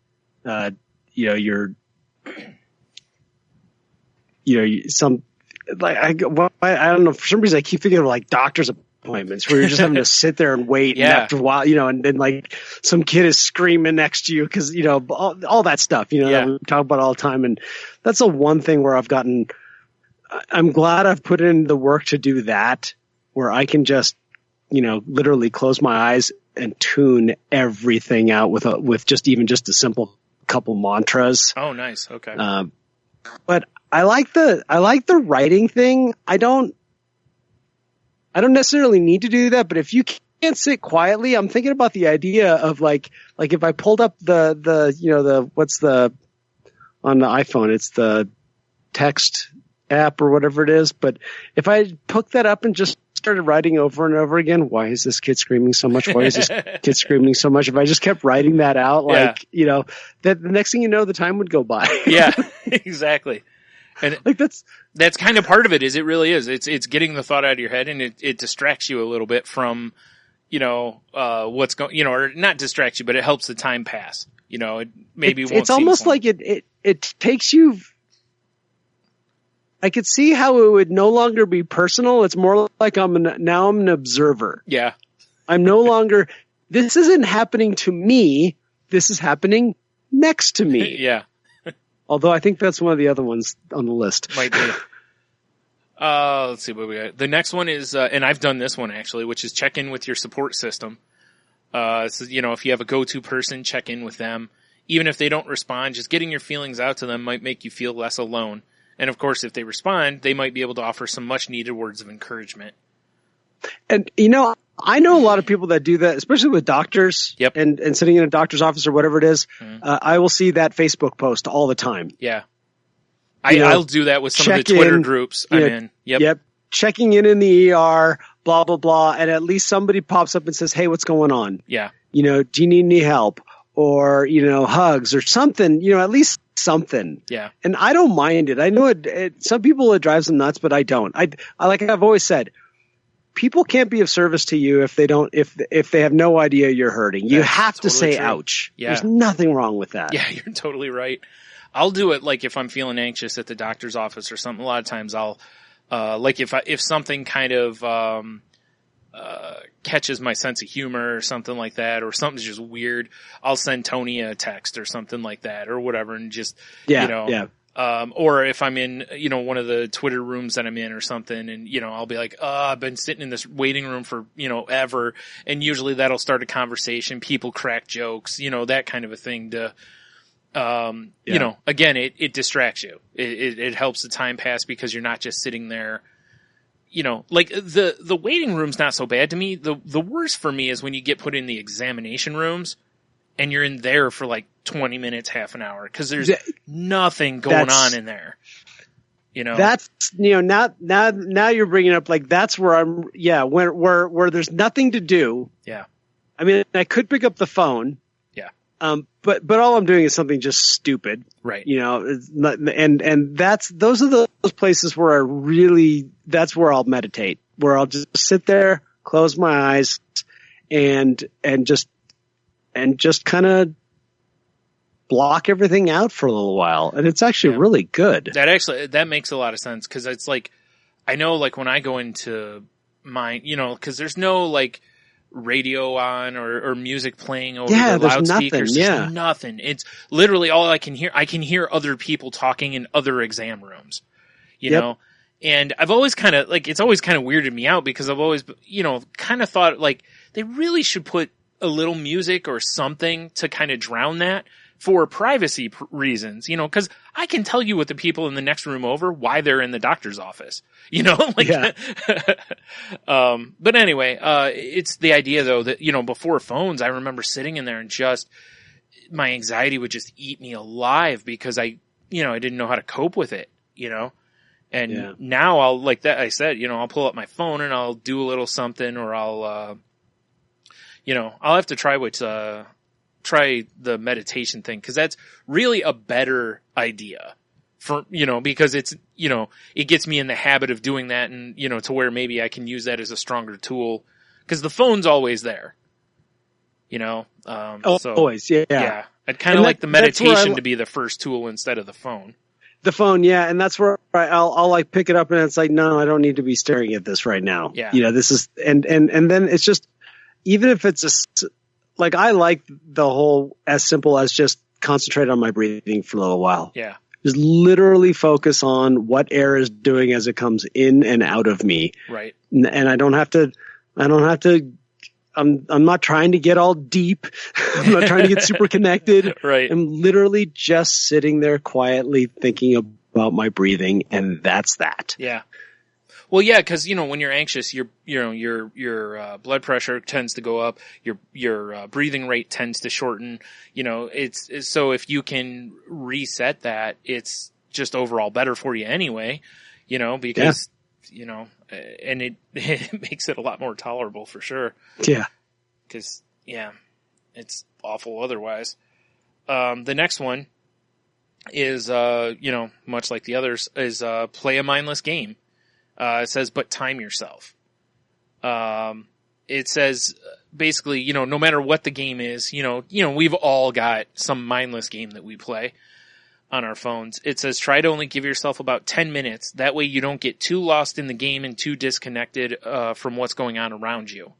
some like I don't know, for some reason I keep thinking of like doctor's appointments where you're just having to sit there and wait. Yeah. And after a while, and then like some kid is screaming next to you because, all that stuff, that we talk about all the time. And that's the one thing where I'm glad I've put in the work to do that, where I can just, literally close my eyes and tune everything out with just a simple couple mantras. Oh, nice. Okay. But I like the writing thing. I don't necessarily need to do that, but if you can't sit quietly, I'm thinking about the idea of like if I pulled up the what's the on the iPhone, it's the text app or whatever it is. But if I picked that up and just started writing over and over again, why is this kid screaming so much? Why is this kid screaming so much? If I just kept writing that out, that the next thing you know, the time would go by. Yeah, exactly. And like that's kind of part of it. It really is. It's getting the thought out of your head, and it distracts you a little bit from, what's going, or not distracts you, but it helps the time pass. It maybe won't. It's almost like it takes you. I could see how it would no longer be personal. It's more like I'm an observer. Yeah. I'm no longer, this isn't happening to me. This is happening next to me. Yeah. Although I think that's one of the other ones on the list. Might be. Let's see what we got. The next one is, and I've done this one actually, which is check in with your support system. So, if you have a go-to person, check in with them. Even if they don't respond, just getting your feelings out to them might make you feel less alone. And of course, if they respond, they might be able to offer some much needed words of encouragement. And, I know a lot of people that do that, especially with doctors. Yep. And sitting in a doctor's office or whatever it is. Mm-hmm. I will see that Facebook post all the time. Yeah. I'll do that with some of the Twitter groups I'm in. Yep. Checking in the ER, blah, blah, blah. And at least somebody pops up and says, hey, what's going on? Yeah. Do you need any help? Or, hugs or something, at least something. Yeah. And I don't mind it. I know some people it drives them nuts, but I don't. I like I've always said, people can't be of service to you if they have no idea you're hurting. You have to say true. Ouch. Yeah. There's nothing wrong with that. Yeah, you're totally right. I'll do it like if I'm feeling anxious at the doctor's office or something. A lot of times I'll like if something kind of catches my sense of humor or something like that, or something's just weird, I'll send Tony a text or something like that or whatever, and just or if I'm in one of the Twitter rooms that I'm in or something, and I'll be like, I've been sitting in this waiting room for ever, and usually that'll start a conversation. People crack jokes, that kind of a thing to again, it distracts you. It helps the time pass because you're not just sitting there. Like the waiting room's not so bad to me. The worst for me is when you get put in the examination rooms and you're in there for like 20 minutes, half an hour, because there's nothing going on in there. That's now you're bringing up like that's where I'm where there's nothing to do. Yeah. I mean, I could pick up the phone. Yeah. But all I'm doing is something just stupid. Right. It's not, and those are those places where that's where I'll meditate, where I'll just sit there, close my eyes and just kind of block everything out for a little while. And it's actually really good. That makes a lot of sense. Cause it's like, I know like when I go into mine, cause there's no like radio on or music playing over the loudspeakers. There's nothing. It's literally all I can hear. I can hear other people talking in other exam rooms, you know, and I've always kind of like, it's always kind of weirded me out because I've always, kind of thought like they really should put a little music or something to kind of drown that for privacy reasons, cause I can tell you with the people in the next room over why they're in the doctor's office, but anyway, it's the idea though that, before phones, I remember sitting in there and just my anxiety would just eat me alive because I didn't know how to cope with it, and now I'll, like that I said, I'll pull up my phone and I'll do a little something, or I'll have to try the meditation thing, because that's really a better idea for, because it's, it gets me in the habit of doing that, and, to where maybe I can use that as a stronger tool, because the phone's always there, always. Yeah. I'd kind of like the meditation to be the first tool instead of the phone. The phone, yeah, and that's where I'll like pick it up, and it's like, no, I don't need to be staring at this right now. Yeah. This is, and then it's just, even if it's like, I like the whole as simple as just concentrate on my breathing for a little while. Yeah. Just literally focus on what air is doing as it comes in and out of me. Right. And I don't have to. I'm not trying to get all deep. I'm not trying to get super connected. Right. I'm literally just sitting there quietly thinking about my breathing, and that's that. Yeah. Well, yeah, because when you're anxious, your blood pressure tends to go up. Your breathing rate tends to shorten. It's so if you can reset that, it's just overall better for you anyway. Because and it makes it a lot more tolerable for sure. Yeah. Because it's awful otherwise. The next one is much like the others, is play a mindless game. It says, but time yourself. It says basically, no matter what the game is, we've all got some mindless game that we play on our phones. It says, try to only give yourself about 10 minutes. That way you don't get too lost in the game and too disconnected, from what's going on around you.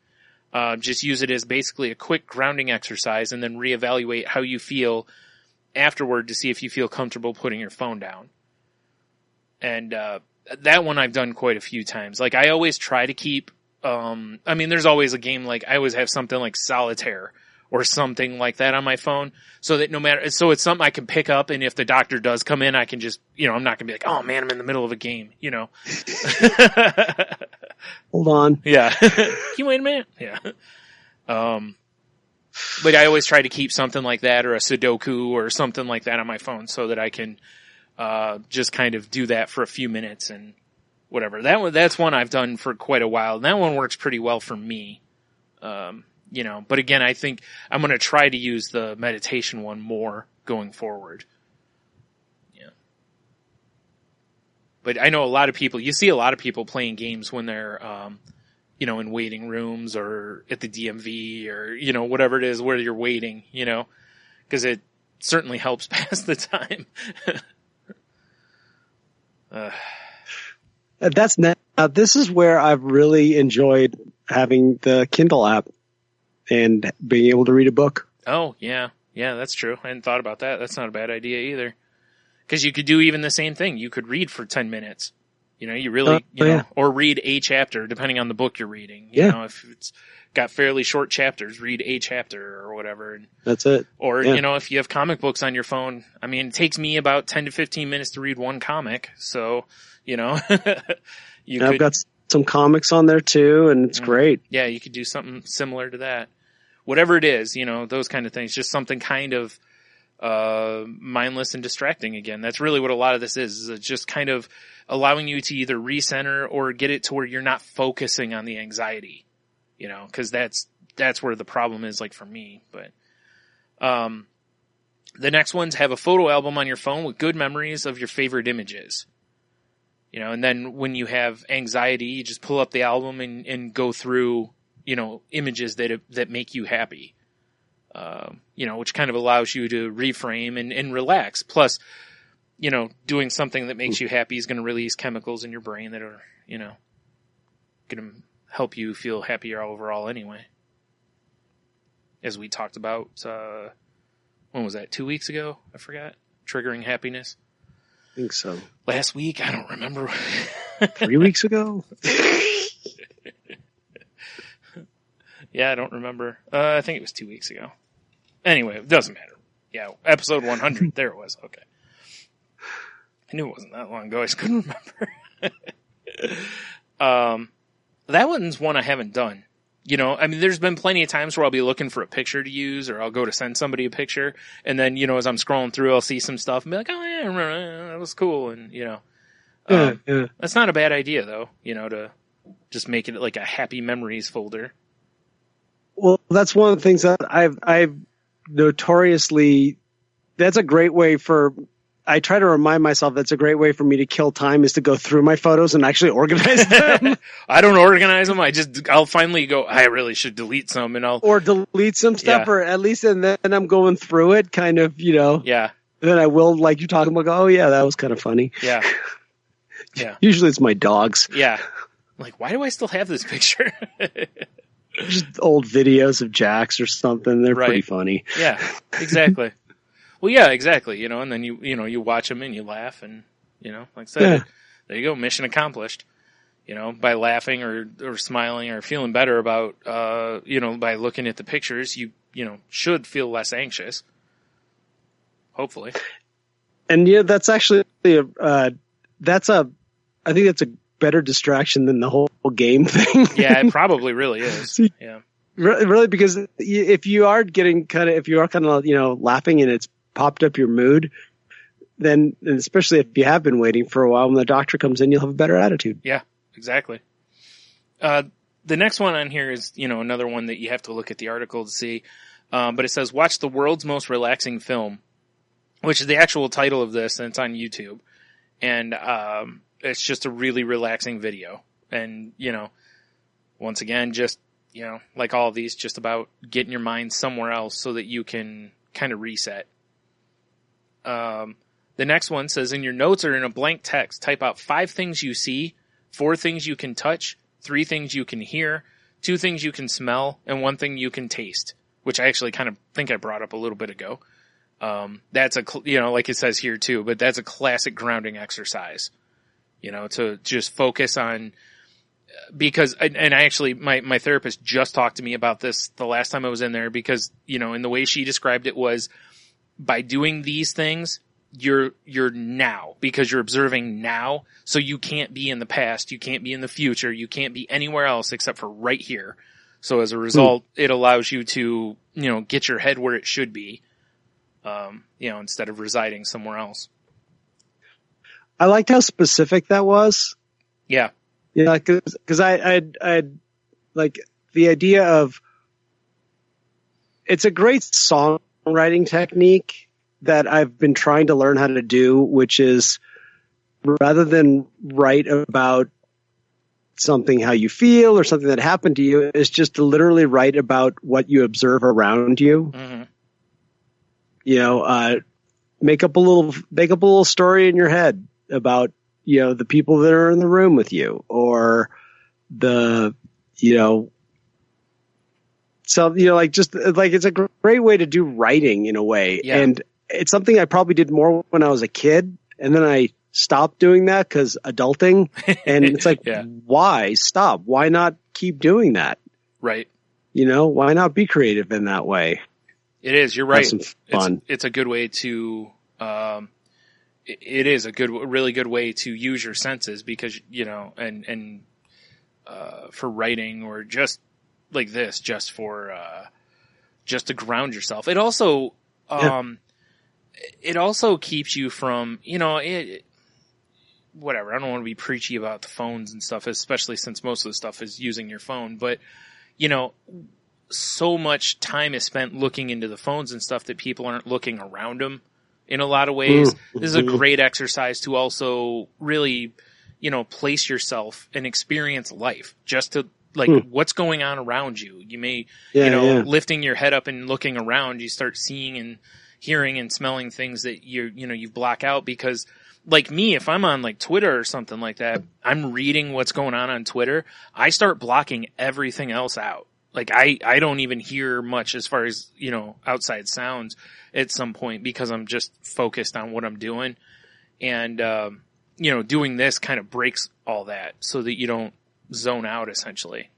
Just use it as basically a quick grounding exercise and then reevaluate how you feel afterward to see if you feel comfortable putting your phone down. And, that one I've done quite a few times. Like, I always try to keep, there's always a game, like, I always have something like Solitaire or something like that on my phone, so that so it's something I can pick up, and if the doctor does come in, I can just, I'm not gonna be like, oh man, I'm in the middle of a game, Hold on. Yeah. Can you wait a minute? Yeah. But I always try to keep something like that, or a Sudoku or something like that on my phone, so that I can just kind of do that for a few minutes and whatever. That's one I've done for quite a while. And that one works pretty well for me. But again, I think I'm going to try to use the meditation one more going forward. Yeah. But I know you see a lot of people playing games when they're, in waiting rooms or at the DMV or, whatever it is where you're waiting, because it certainly helps pass the time. This is where I've really enjoyed having the Kindle app and being able to read a book. Oh, yeah. Yeah, that's true. I hadn't thought about that. That's not a bad idea either. Because you could do even the same thing. You could read for 10 minutes. You really, or read a chapter, depending on the book you're reading. You know, if it's got fairly short chapters, read a chapter or whatever. And, that's it. Or, if you have comic books on your phone, it takes me about 10 to 15 minutes to read one comic. So, I've got some comics on there too, and it's great. Yeah, you could do something similar to that. Whatever it is, those kind of things, just something kind of mindless and distracting again. That's really what a lot of this is it's just kind of allowing you to either recenter or get it to where you're not focusing on the anxiety, because that's where the problem is, like for me. But the next ones have a photo album on your phone with good memories of your favorite images. And then when you have anxiety, you just pull up the album and go through, images that make you happy. Which kind of allows you to reframe and relax. Plus, doing something that makes you happy is going to release chemicals in your brain that are, going to help you feel happier overall anyway. As we talked about, when was that? 2 weeks ago? I forgot. Triggering happiness. I think so. Last week? I don't remember. 3 weeks ago? Yeah, I don't remember. I think it was 2 weeks ago. Anyway, it doesn't matter. Yeah, episode 100. There it was. Okay. I knew it wasn't that long ago. I just couldn't remember. That one's one I haven't done. There's been plenty of times where I'll be looking for a picture to use, or I'll go to send somebody a picture, and then, as I'm scrolling through, I'll see some stuff and be like, oh yeah, I remember, that was cool, and, that's not a bad idea, though, to just make it like a happy memories folder. Well, that's one of the things that I've notoriously, that's a great way I try to remind myself that's a great way for me to kill time is to go through my photos and actually organize them. I don't organize them. I'll finally go, I really should delete some or delete some stuff, or at least, and then I'm going through it kind of, Yeah. then I will, like you talking about, oh yeah, that was kind of funny. Yeah. Yeah. Usually it's my dogs. Yeah. Like, why do I still have this picture? Just old videos of Jax or something. They're Right. pretty funny. Yeah, exactly. Well, yeah, exactly. And then you watch them and you laugh and, like I said, Yeah. there you go. Mission accomplished, by laughing or smiling or feeling better about, by looking at the pictures, you should feel less anxious. Hopefully. And that's actually I think that's a better distraction than the whole game thing. Yeah, it probably really is. Yeah. Really, because if you are kind of laughing and it's popped up your mood, then, and especially if you have been waiting for a while, when the doctor comes in, you'll have a better attitude. Yeah, exactly. The next one on here is, another one that you have to look at the article to see. But it says, watch the world's most relaxing film, which is the actual title of this, and it's on YouTube. And it's just a really relaxing video. And, once again, just, like all of these, just about getting your mind somewhere else so that you can kind of reset. The next one says, in your notes or in a blank text, type out 5 things you see, 4 things you can touch, 3 things you can hear, 2 things you can smell, and 1 thing you can taste, which I actually kind of think I brought up a little bit ago. That's like it says here too, but that's a classic grounding exercise, to just focus on, because, and I actually, my therapist just talked to me about this the last time I was in there, because, and the way she described it was, by doing these things, you're now, because you're observing now, so you can't be in the past, you can't be in the future, you can't be anywhere else except for right here. So as a result, it allows you to, get your head where it should be, instead of residing somewhere else. I liked how specific that was. Yeah. Yeah, because I like the idea of, it's a great songwriting technique that I've been trying to learn how to do, which is, rather than write about something how you feel or something that happened to you, is just to literally write about what you observe around you. Mm-hmm. Make up a little story in your head about, the people that are in the room with you, or it's a great way to do writing in a way. Yeah. And it's something I probably did more when I was a kid, and then I stopped doing that because adulting, and it's like, Yeah. Why stop? Why not keep doing that? Right. Why not be creative in that way? It is. You're right. Have some fun. It's a good way to, it is a really good way to use your senses, because, and for writing, or just like this, just to ground yourself. It also, it also keeps you from, whatever. I don't want to be preachy about the phones and stuff, especially since most of the stuff is using your phone, but, so much time is spent looking into the phones and stuff that people aren't looking around them in a lot of ways. This is a great exercise to also really, place yourself and experience life, just to, like, what's going on around you. You may, lifting your head up and looking around, you start seeing and hearing and smelling things that you block out, because, like me, if I'm on like Twitter or something like that, I'm reading what's going on Twitter, I start blocking everything else out. Like I don't even hear much as far as, outside sounds at some point, because I'm just focused on what I'm doing. And, doing this kind of breaks all that so that you don't zone out, essentially.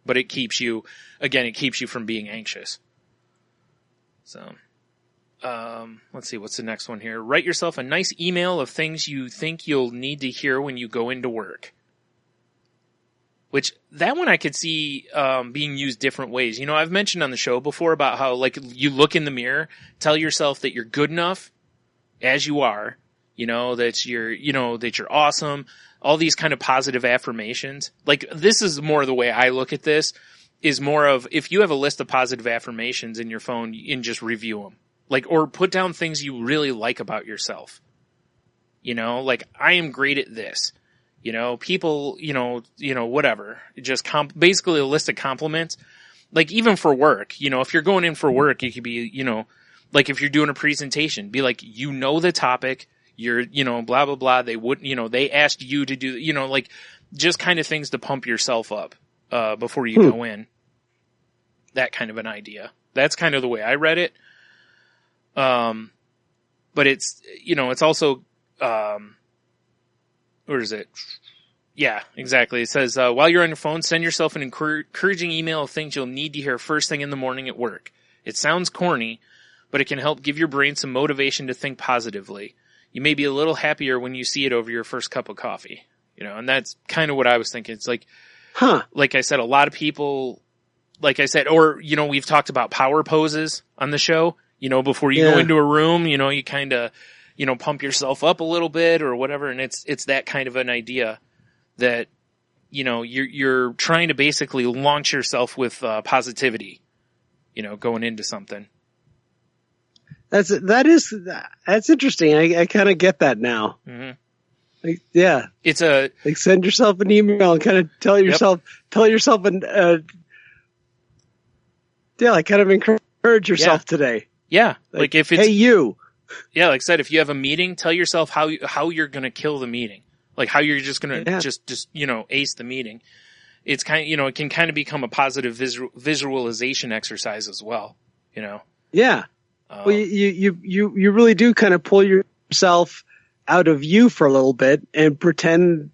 But it keeps you from being anxious. So, let's see, what's the next one here? Write yourself a nice email of things you think you'll need to hear when you go into work. Which, that one I could see being used different ways. I've mentioned on the show before about how, like, you look in the mirror, tell yourself that you're good enough as you are, that you're awesome, all these kind of positive affirmations. Like, this is more the way I look at this, is more of, if you have a list of positive affirmations in your phone, and just review them. Like, or put down things you really like about yourself. Like, I am great at this. People, whatever, just basically a list of compliments. Like, even for work, if you're going in for work, you could be, Like if you're doing a presentation, be like, the topic, you're, blah, blah, blah. They wouldn't, they asked you to do, like just kind of things to pump yourself up, before you go in. That kind of an idea. That's kind of the way I read it. But it's, it's also, where is it? Yeah, exactly. It says, while you're on your phone, send yourself an encouraging email of things you'll need to hear first thing in the morning at work. It sounds corny, but it can help give your brain some motivation to think positively. You may be a little happier when you see it over your first cup of coffee, and that's kind of what I was thinking. It's like, like I said, a lot of people, like I said, or, we've talked about power poses on the show, before you go into a room, you kind of, pump yourself up a little bit or whatever. And it's that kind of an idea that, you're trying to basically launch yourself with positivity, going into something. That's interesting. I kind of get that now. Mm-hmm. Like, yeah. It's like send yourself an email and kind of tell yourself like kind of encourage yourself today. Yeah. Like if it's, hey, you. Yeah. Like I said, if you have a meeting, tell yourself how you're going to kill the meeting. Like how you're just going to just, ace the meeting. It's kind of, it can kind of become a positive visualization exercise as well, Yeah. Well, you really do kind of pull yourself out of you for a little bit and pretend.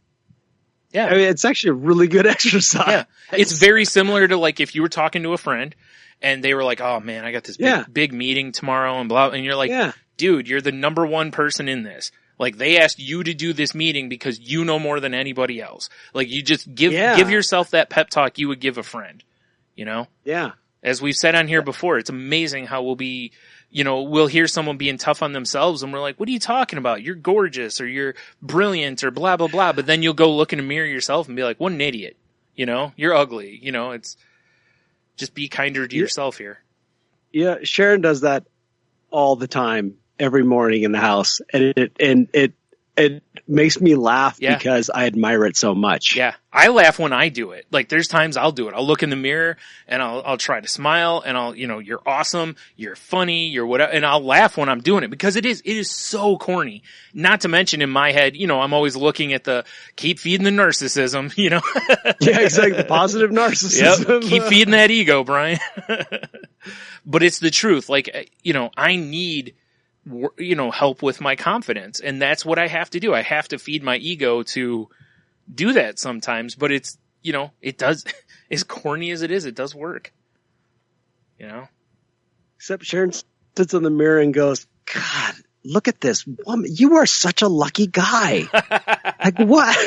Yeah. I mean, it's actually a really good exercise. Yeah. It's very similar to like if you were talking to a friend and they were like, oh man, I got this big meeting tomorrow and blah. And you're like, dude, you're the number one person in this. Like they asked you to do this meeting because you know more than anybody else. Like you just give yourself that pep talk you would give a friend, Yeah. As we've said on here before, it's amazing how we'll be, we'll hear someone being tough on themselves and we're like, what are you talking about? You're gorgeous or you're brilliant or blah, blah, blah. But then you'll go look in a mirror yourself and be like, what an idiot. You're ugly. It's just be kinder to yourself here. Yeah. Sharon does that all the time, every morning in the house. And it makes me laugh because I admire it so much. Yeah. I laugh when I do it. Like there's times I'll do it. I'll look in the mirror and I'll try to smile and I'll, you're awesome. You're funny. You're whatever. And I'll laugh when I'm doing it because it is so corny. Not to mention in my head, I'm always looking at the keep feeding the narcissism, Yeah, exactly. The positive narcissism. Yep. Keep feeding that ego, Brian. But it's the truth. Like, I need, help with my confidence. And that's what I have to do. I have to feed my ego to do that sometimes, but it's, it does, as corny as it is, it does work, Except Sharon sits in the mirror and goes, God, look at this woman. You are such a lucky guy. Like what?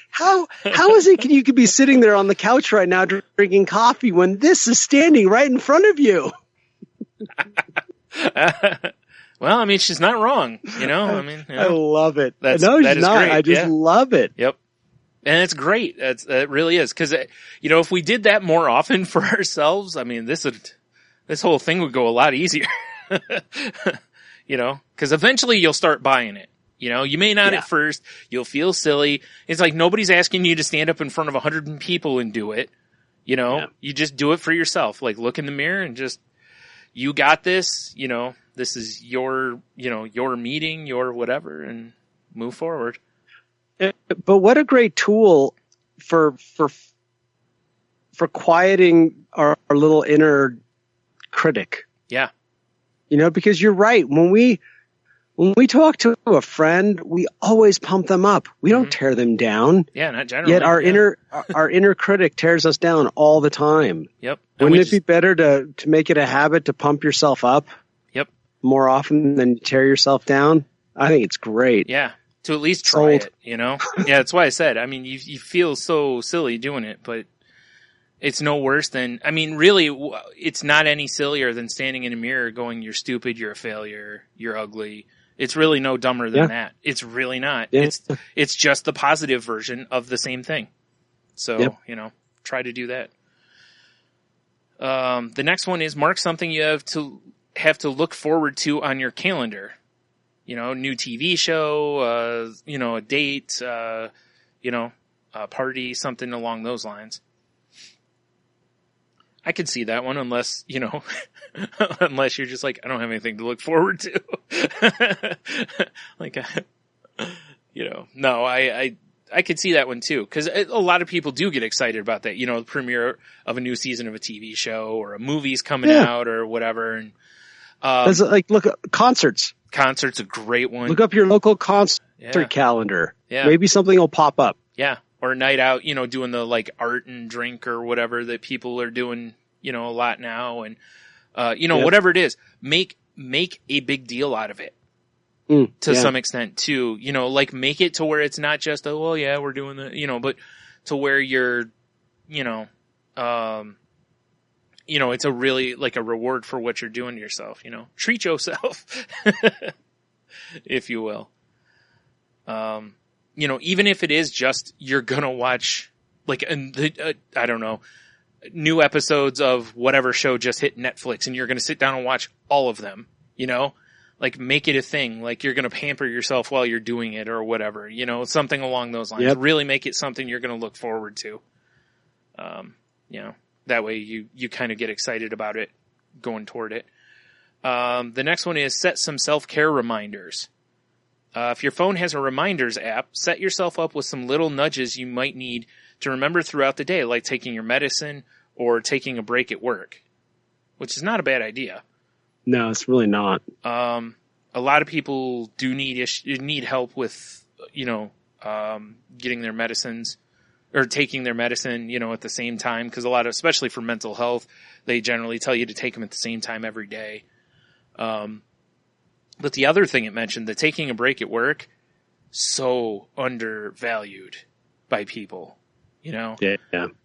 How is it you could be sitting there on the couch right now drinking coffee when this is standing right in front of you? Well, I mean, she's not wrong, I love it. That she's not. Great. I just love it. Yep. And it's great. It really is. Cause, if we did that more often for ourselves, I mean, this whole thing would go a lot easier, cause eventually you'll start buying it. You may not at first, you'll feel silly. It's like nobody's asking you to stand up in front of 100 people and do it. You just do it for yourself. Like look in the mirror and just, you got this, this is your meeting, your whatever, and move forward. But what a great tool for quieting our little inner critic. Yeah. Because you're right. When we talk to a friend, we always pump them up. We don't tear them down. Yeah, not generally. Yet our inner critic tears us down all the time. Yep. Wouldn't it be better to make it a habit to pump yourself up? Yep. More often than tear yourself down? I think it's great. Yeah. To at least try it, Yeah, that's why I said, I mean, you feel so silly doing it, but it's no worse than, I mean, really, it's not any sillier than standing in a mirror going, you're stupid, you're a failure, you're ugly. It's really no dumber than that. It's really not. Yeah. It's just the positive version of the same thing. So, try to do that. The next one is mark something you have to look forward to on your calendar. New TV show, a date, a party, something along those lines. I could see that one unless, unless you're just like, I don't have anything to look forward to. Like, no, I could see that one too. Cause a lot of people do get excited about that, the premiere of a new season of a TV show or a movie's coming out or whatever. And, look, concerts. Concert's a great one. Look up your local concert calendar. Yeah. Maybe something will pop up. Yeah. Or a night out, doing the like art and drink or whatever that people are doing, a lot now. And, whatever it is, make a big deal out of it to some extent too, like make it to where it's not just, oh, well, yeah, we're doing the, but to where you're, it's a really like a reward for what you're doing to yourself, treat yourself, if you will. Even if it is just you're gonna watch like I don't know, new episodes of whatever show just hit Netflix, and you're gonna sit down and watch all of them. Like make it a thing. Like you're gonna pamper yourself while you're doing it or whatever. Something along those lines. Yep. Really make it something you're gonna look forward to. That way you kind of get excited about it, going toward it. The next one is set some self-care reminders. If your phone has a reminders app, set yourself up with some little nudges you might need to remember throughout the day, like taking your medicine or taking a break at work, which is not a bad idea. No, it's really not. A lot of people do need help with, getting their medicines or taking their medicine, at the same time. Cause especially for mental health, they generally tell you to take them at the same time every day. But the other thing it mentioned, that taking a break at work, so undervalued by people, Yeah.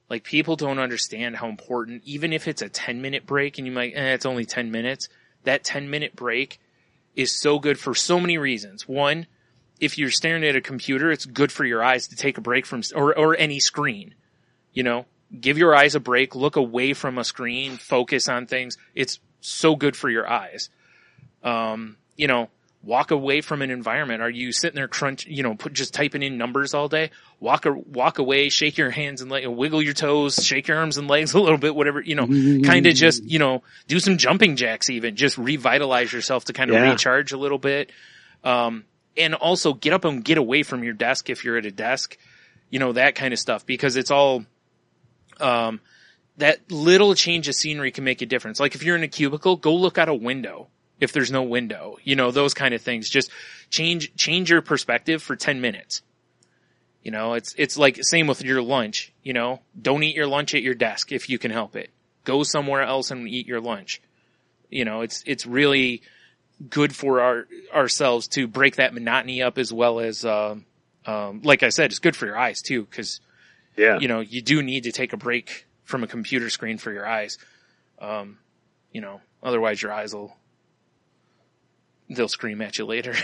Like people don't understand how important, even if it's a 10-minute break and you might, it's only 10 minutes. That 10-minute break is so good for so many reasons. One, if you're staring at a computer, it's good for your eyes to take a break from, or any screen, give your eyes a break, look away from a screen, focus on things. It's so good for your eyes. Walk away from an environment. Are you sitting there just typing in numbers all day? Walk away, shake your hands and wiggle your toes, shake your arms and legs a little bit, whatever, kind of just, do some jumping jacks even, just revitalize yourself to kind of recharge a little bit. And also get up and get away from your desk if you're at a desk, that kind of stuff, because it's all, that little change of scenery can make a difference. Like if you're in a cubicle, go look out a window. If there's no window, those kind of things, just change your perspective for 10 minutes. It's like same with your lunch, don't eat your lunch at your desk if you can help it. Go somewhere else and eat your lunch. It's really good for ourselves to break that monotony up, as well as, like I said, it's good for your eyes too. Cause you do need to take a break from a computer screen for your eyes. Otherwise your eyes they'll scream at you later.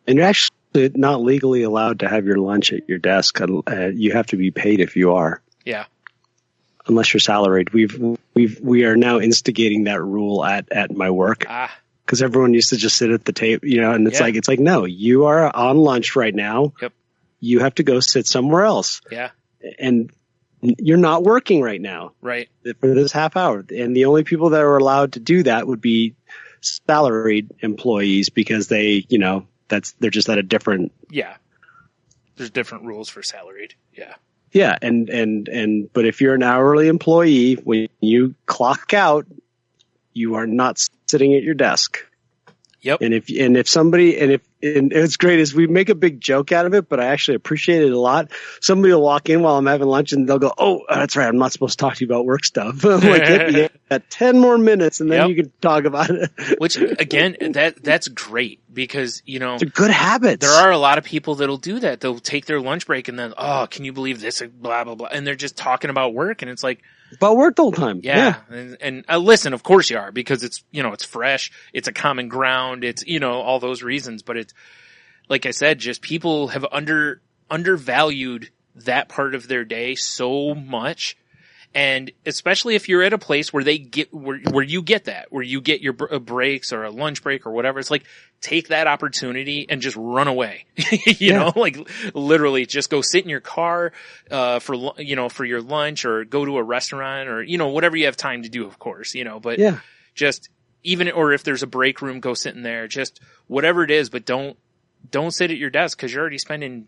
And you're actually not legally allowed to have your lunch at your desk. You have to be paid if you are. Yeah. Unless you're salaried. We are now instigating that rule at my work. Because everyone used to just sit at the table, and it's like, no, you are on lunch right now. Yep. You have to go sit somewhere else. Yeah. And you're not working right now. Right. For this half hour. And the only people that are allowed to do that would be salaried employees, because they, they're just at a different. Yeah. There's different rules for salaried. Yeah. Yeah. But if you're an hourly employee, when you clock out, you are not sitting at your desk. Yep. And it's great is we make a big joke out of it, but I actually appreciate it a lot. Somebody will walk in while I'm having lunch and they'll go, "Oh, that's right. I'm not supposed to talk to you about work stuff." I'm like, you got 10 more minutes and then you can talk about it. Which again, that's great, because, it's a good habit. There are a lot of people that'll do that. They'll take their lunch break and then, "Oh, can you believe this?" Blah, blah, blah. And they're just talking about work, and it's like, about work the whole time. Yeah. And listen, of course you are, because it's, it's fresh. It's a common ground. It's, all those reasons. But it's, like I said, just people have undervalued that part of their day so much. And especially if you're at a place where where you get your breaks or a lunch break or whatever, it's like, take that opportunity and just run away. you know, like literally just go sit in your car, for your lunch, or go to a restaurant, or, whatever you have time to do, of course, but just or if there's a break room, go sit in there, just whatever it is, but don't sit at your desk, 'cause you're already spending,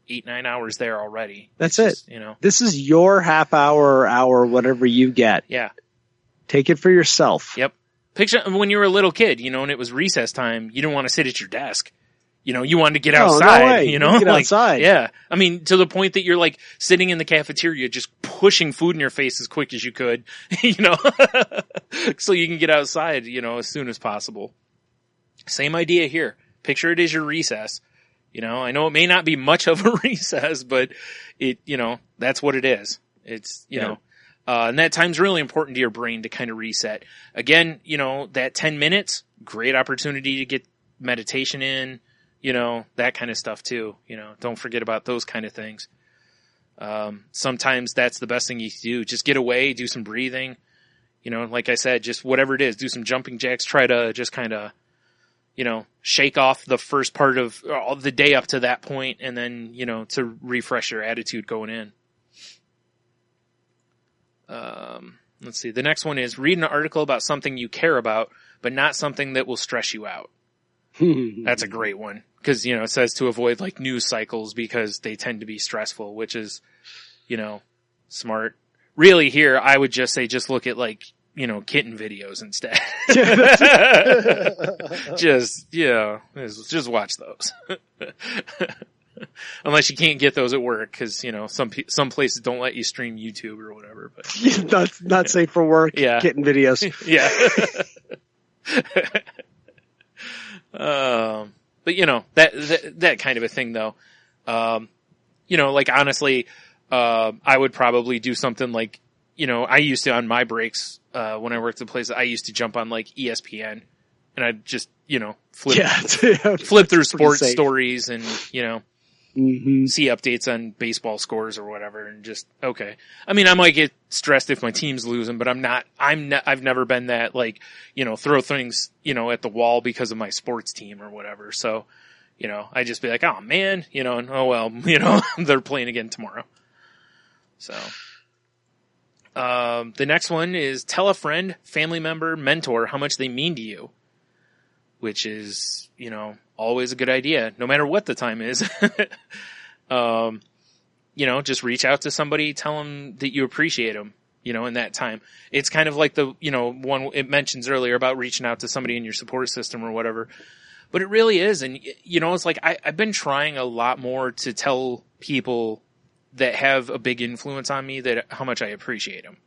8-9 hours there already. That's it. This is your half hour or hour, whatever you get. Yeah. Take it for yourself. Yep. Picture when you were a little kid, and it was recess time, you didn't want to sit at your desk. You wanted to get outside, no way. Get outside. Yeah. I mean, to the point that you're like sitting in the cafeteria, just pushing food in your face as quick as you could, so you can get outside, as soon as possible. Same idea here. Picture it as your recess. I know it may not be much of a recess, but that's what it is. It's, and that time's really important to your brain to kind of reset. Again, that 10 minutes, great opportunity to get meditation in, that kind of stuff too. Don't forget about those kind of things. Sometimes that's the best thing you can do. Just get away, do some breathing, like I said, just whatever it is, do some jumping jacks, try to just kind of, shake off the first part of the day up to that point, and then, to refresh your attitude going in. Let's see. The next one is read an article about something you care about, but not something that will stress you out. That's a great one. 'Cause, it says to avoid like news cycles because they tend to be stressful, which is, smart. Really here, I would just say, just look at like, kitten videos instead. Just watch those. Unless you can't get those at work, because some places don't let you stream YouTube or whatever. But not safe for work. Yeah. Kitten videos. Yeah. But that kind of a thing though. Like honestly, I would probably do something like, I used to on my breaks. When I worked at places, I used to jump on like ESPN, and I'd just, flip through sports stories and, see updates on baseball scores or whatever, and just, okay. I mean, I might get stressed if my team's losing, but I've never been that like, throw things, at the wall because of my sports team or whatever. So, I just be like, oh man, and oh well, they're playing again tomorrow. So. The next one is tell a friend, family member, mentor how much they mean to you, which is, always a good idea, no matter what the time is. Just reach out to somebody, tell them that you appreciate them, in that time. It's kind of like the, one it mentions earlier about reaching out to somebody in your support system or whatever, but it really is. And, it's like, I've been trying a lot more to tell people that have a big influence on me that how much I appreciate them,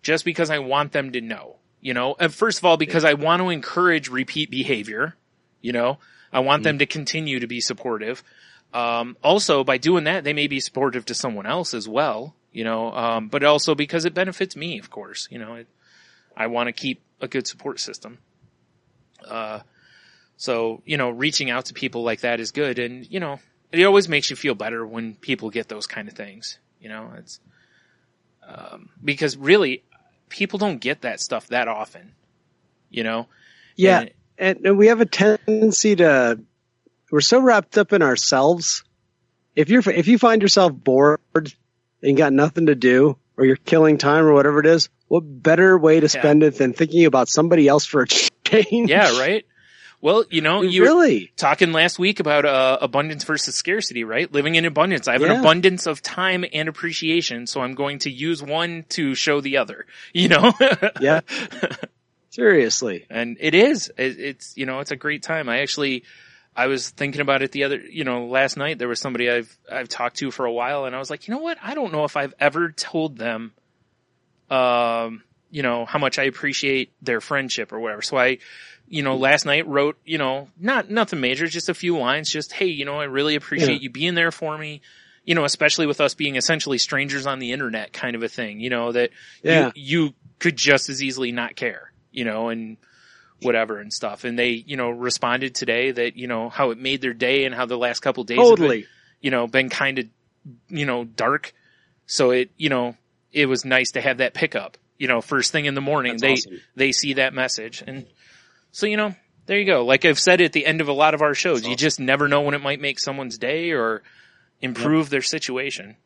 just because I want them to know, and first of all, because I want to encourage repeat behavior, I want them to continue to be supportive. Also by doing that, they may be supportive to someone else as well, but also because it benefits me, of course, I want to keep a good support system. So, reaching out to people like that is good. And, it always makes you feel better when people get those kind of things, it's, because really people don't get that stuff that often, Yeah. And we have a tendency we're so wrapped up in ourselves. If you find yourself bored and got nothing to do, or you're killing time or whatever it is, what better way to spend it than thinking about somebody else for a change? Yeah. Right. Well, you really were talking last week about abundance versus scarcity, right? Living in abundance. I have an abundance of time and appreciation, so I'm going to use one to show the other, Yeah. Seriously. And it is. It's, it's a great time. I was thinking about it last night. There was somebody I've talked to for a while, and I was like, you know what? I don't know if I've ever told them, how much I appreciate their friendship or whatever. So I, last night wrote, nothing major, just a few lines, just, hey, I really appreciate you being there for me, especially with us being essentially strangers on the internet kind of a thing, that you could just as easily not care, and whatever and stuff. And they, responded today that, how it made their day and how the last couple of days have been, been kind of, dark. So it, it was nice to have that pickup, first thing in the morning. That's awesome. They see that message. And so, there you go. Like I've said at the end of a lot of our shows, you just never know when it might make someone's day or improve their situation.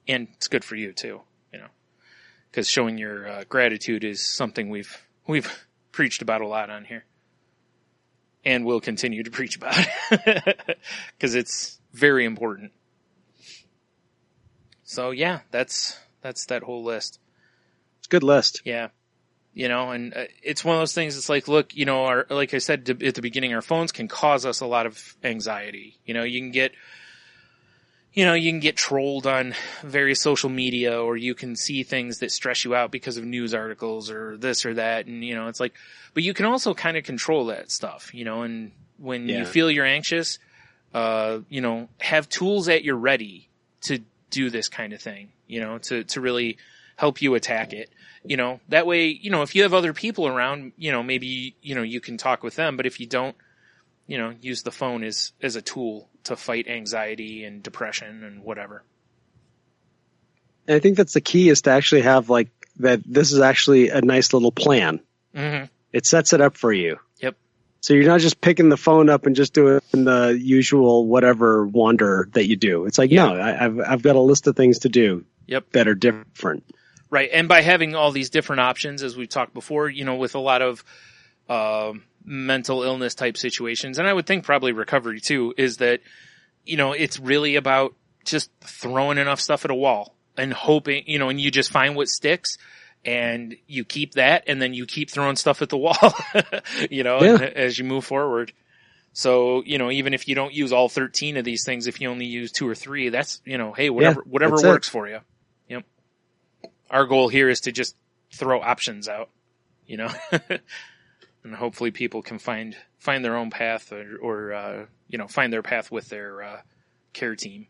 And it's good for you too, because showing your gratitude is something we've preached about a lot on here, and will continue to preach about because it's very important. So yeah, that's that whole list. It's a good list. Yeah. And it's one of those things. It's like, look, like I said at the beginning, our phones can cause us a lot of anxiety. You can get trolled on various social media, or you can see things that stress you out because of news articles or this or that. And, it's like, but you can also kind of control that stuff, and when you feel you're anxious, have tools at your ready to do this kind of thing, to really help you attack it. That way, if you have other people around, maybe, you can talk with them, but if you don't, use the phone as a tool to fight anxiety and depression and whatever. And I think that's the key, is to actually have like that. This is actually a nice little plan. Mm-hmm. It sets it up for you. Yep. So you're not just picking the phone up and just doing the usual whatever wander that you do. It's like, no, I've got a list of things to do. Yep. That are different. Right. And by having all these different options, as we've talked before, with a lot of mental illness type situations, and I would think probably recovery too, is that, it's really about just throwing enough stuff at a wall and hoping, and you just find what sticks and you keep that, and then you keep throwing stuff at the wall, as you move forward. So, even if you don't use all 13 of these things, if you only use 2 or 3, that's, hey, whatever works for you. Yep. Our goal here is to just throw options out, and hopefully people can find their own path or find their path with their care team.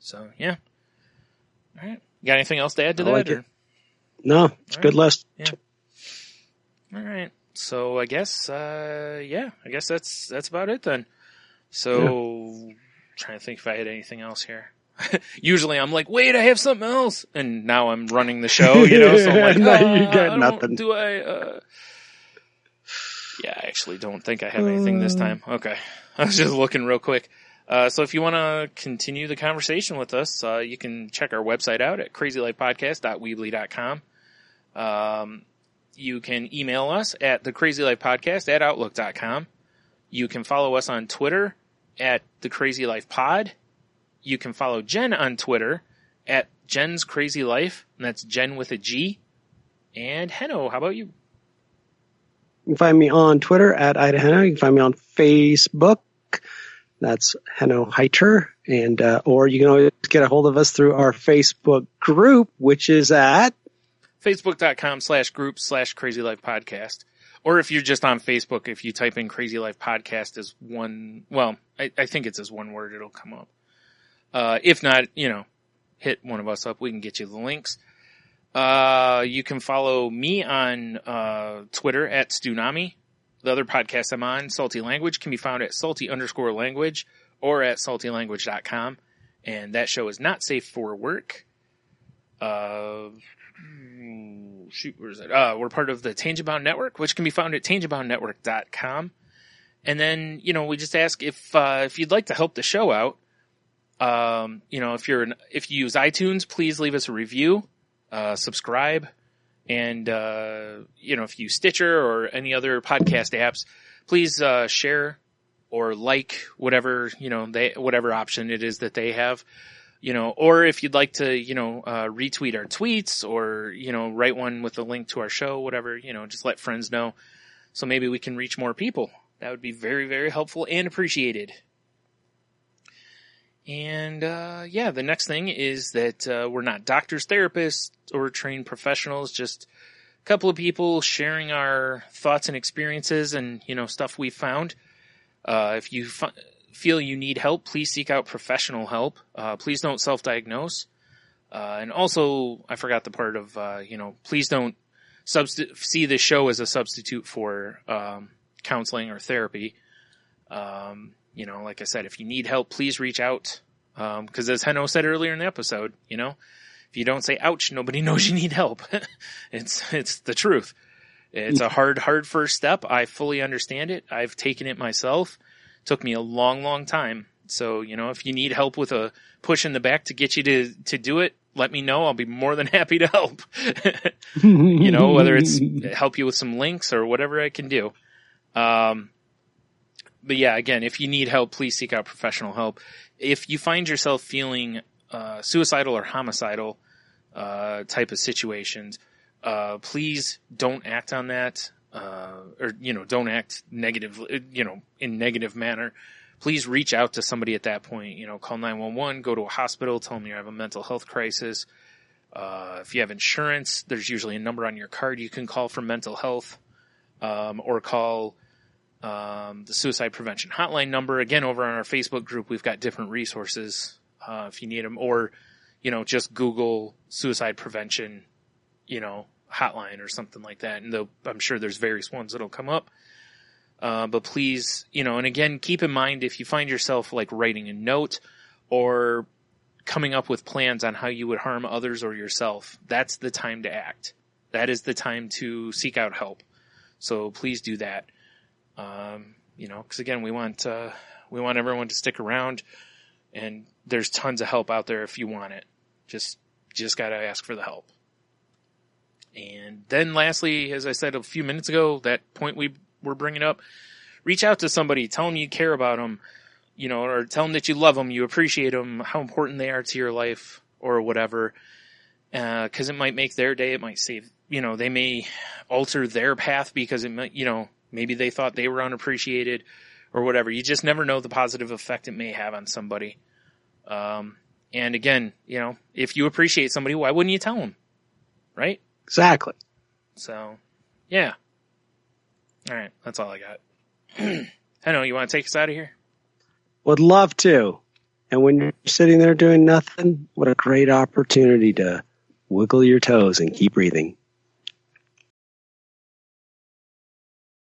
So, yeah. All right. Got anything else to add to that? Like it. No, it's a good list. Yeah. All right. So I guess that's about it then. So trying to think if I had anything else here. Usually I'm like, wait, I have something else. And now I'm running the show, so I'm like, no, you got nothing. Yeah, I actually don't think I have anything this time. Okay. I was just looking real quick. So if you want to continue the conversation with us, you can check our website out at crazylifepodcast.weebly.com. You can email us at thecrazylifepodcast@outlook.com. You can follow us on Twitter at thecrazylifepod. You can follow Jen on Twitter at Jen's Crazy Life, and that's Jen with a G. And Henno, how about you? You can find me on Twitter at Ida Henno. You can find me on Facebook. That's Henno Heiter. And, or you can always get a hold of us through our Facebook group, which is at Facebook.com/group/Crazy Life Podcast. Or if you're just on Facebook, if you type in Crazy Life Podcast as one, well, I think it's as one word, it'll come up. If not, hit one of us up. We can get you the links. You can follow me on Twitter at Stunami. The other podcast I'm on, Salty Language, can be found at salty_language or at saltylanguage.com. And that show is not safe for work. Where is it? We're part of the Tangibound Network, which can be found at tangiboundnetwork.com. And then, we just ask if you'd like to help the show out. If you use iTunes, please leave us a review, subscribe, and, if you use Stitcher or any other podcast apps, please, share or like whatever, whatever option it is that they have, or if you'd like to, retweet our tweets or, write one with a link to our show, whatever, just let friends know. So maybe we can reach more people. That would be very, very helpful and appreciated. And, the next thing is that, we're not doctors, therapists, or trained professionals, just a couple of people sharing our thoughts and experiences and, stuff we've found. If you feel you need help, please seek out professional help. Please don't self-diagnose. And also, I forgot the part of, please don't see this show as a substitute for, counseling or therapy. Like I said, if you need help, please reach out. Cause as Henno said earlier in the episode, If you don't say ouch, nobody knows you need help. It's the truth. It's a hard first step. I fully understand it. I've taken it myself. It took me a long, long time. So, if you need help with a push in the back to get you to do it, let me know. I'll be more than happy to help. Whether it's help you with some links or whatever I can do. But yeah, again, if you need help, please seek out professional help. If you find yourself feeling suicidal or homicidal type of situations, please don't act on that, or don't act negatively, in negative manner. Please reach out to somebody at that point. Call 911, go to a hospital, tell them you have a mental health crisis. If you have insurance, there's usually a number on your card you can call for mental health, or call the suicide prevention hotline number. Again, over on our Facebook group, we've got different resources if you need them, or just Google suicide prevention hotline or something like that, and I'm sure there's various ones that'll come up. But please, and again, keep in mind, if you find yourself like writing a note or coming up with plans on how you would harm others or yourself, that's the time to act. That is the time to seek out help. So please do that. Because again, we want everyone to stick around, and there's tons of help out there if you want it. Just gotta ask for the help. And then lastly, as I said a few minutes ago, that point we were bringing up, reach out to somebody, tell them you care about them, or tell them that you love them, you appreciate them, how important they are to your life or whatever. Cause it might make their day. It might save, they may alter their path because it might, maybe they thought they were unappreciated or whatever. You just never know the positive effect it may have on somebody. And again, if you appreciate somebody, why wouldn't you tell them? Right? Exactly. So, yeah. All right. That's all I got. I know. You want to take us out of here? Would love to. And when you're sitting there doing nothing, what a great opportunity to wiggle your toes and keep breathing.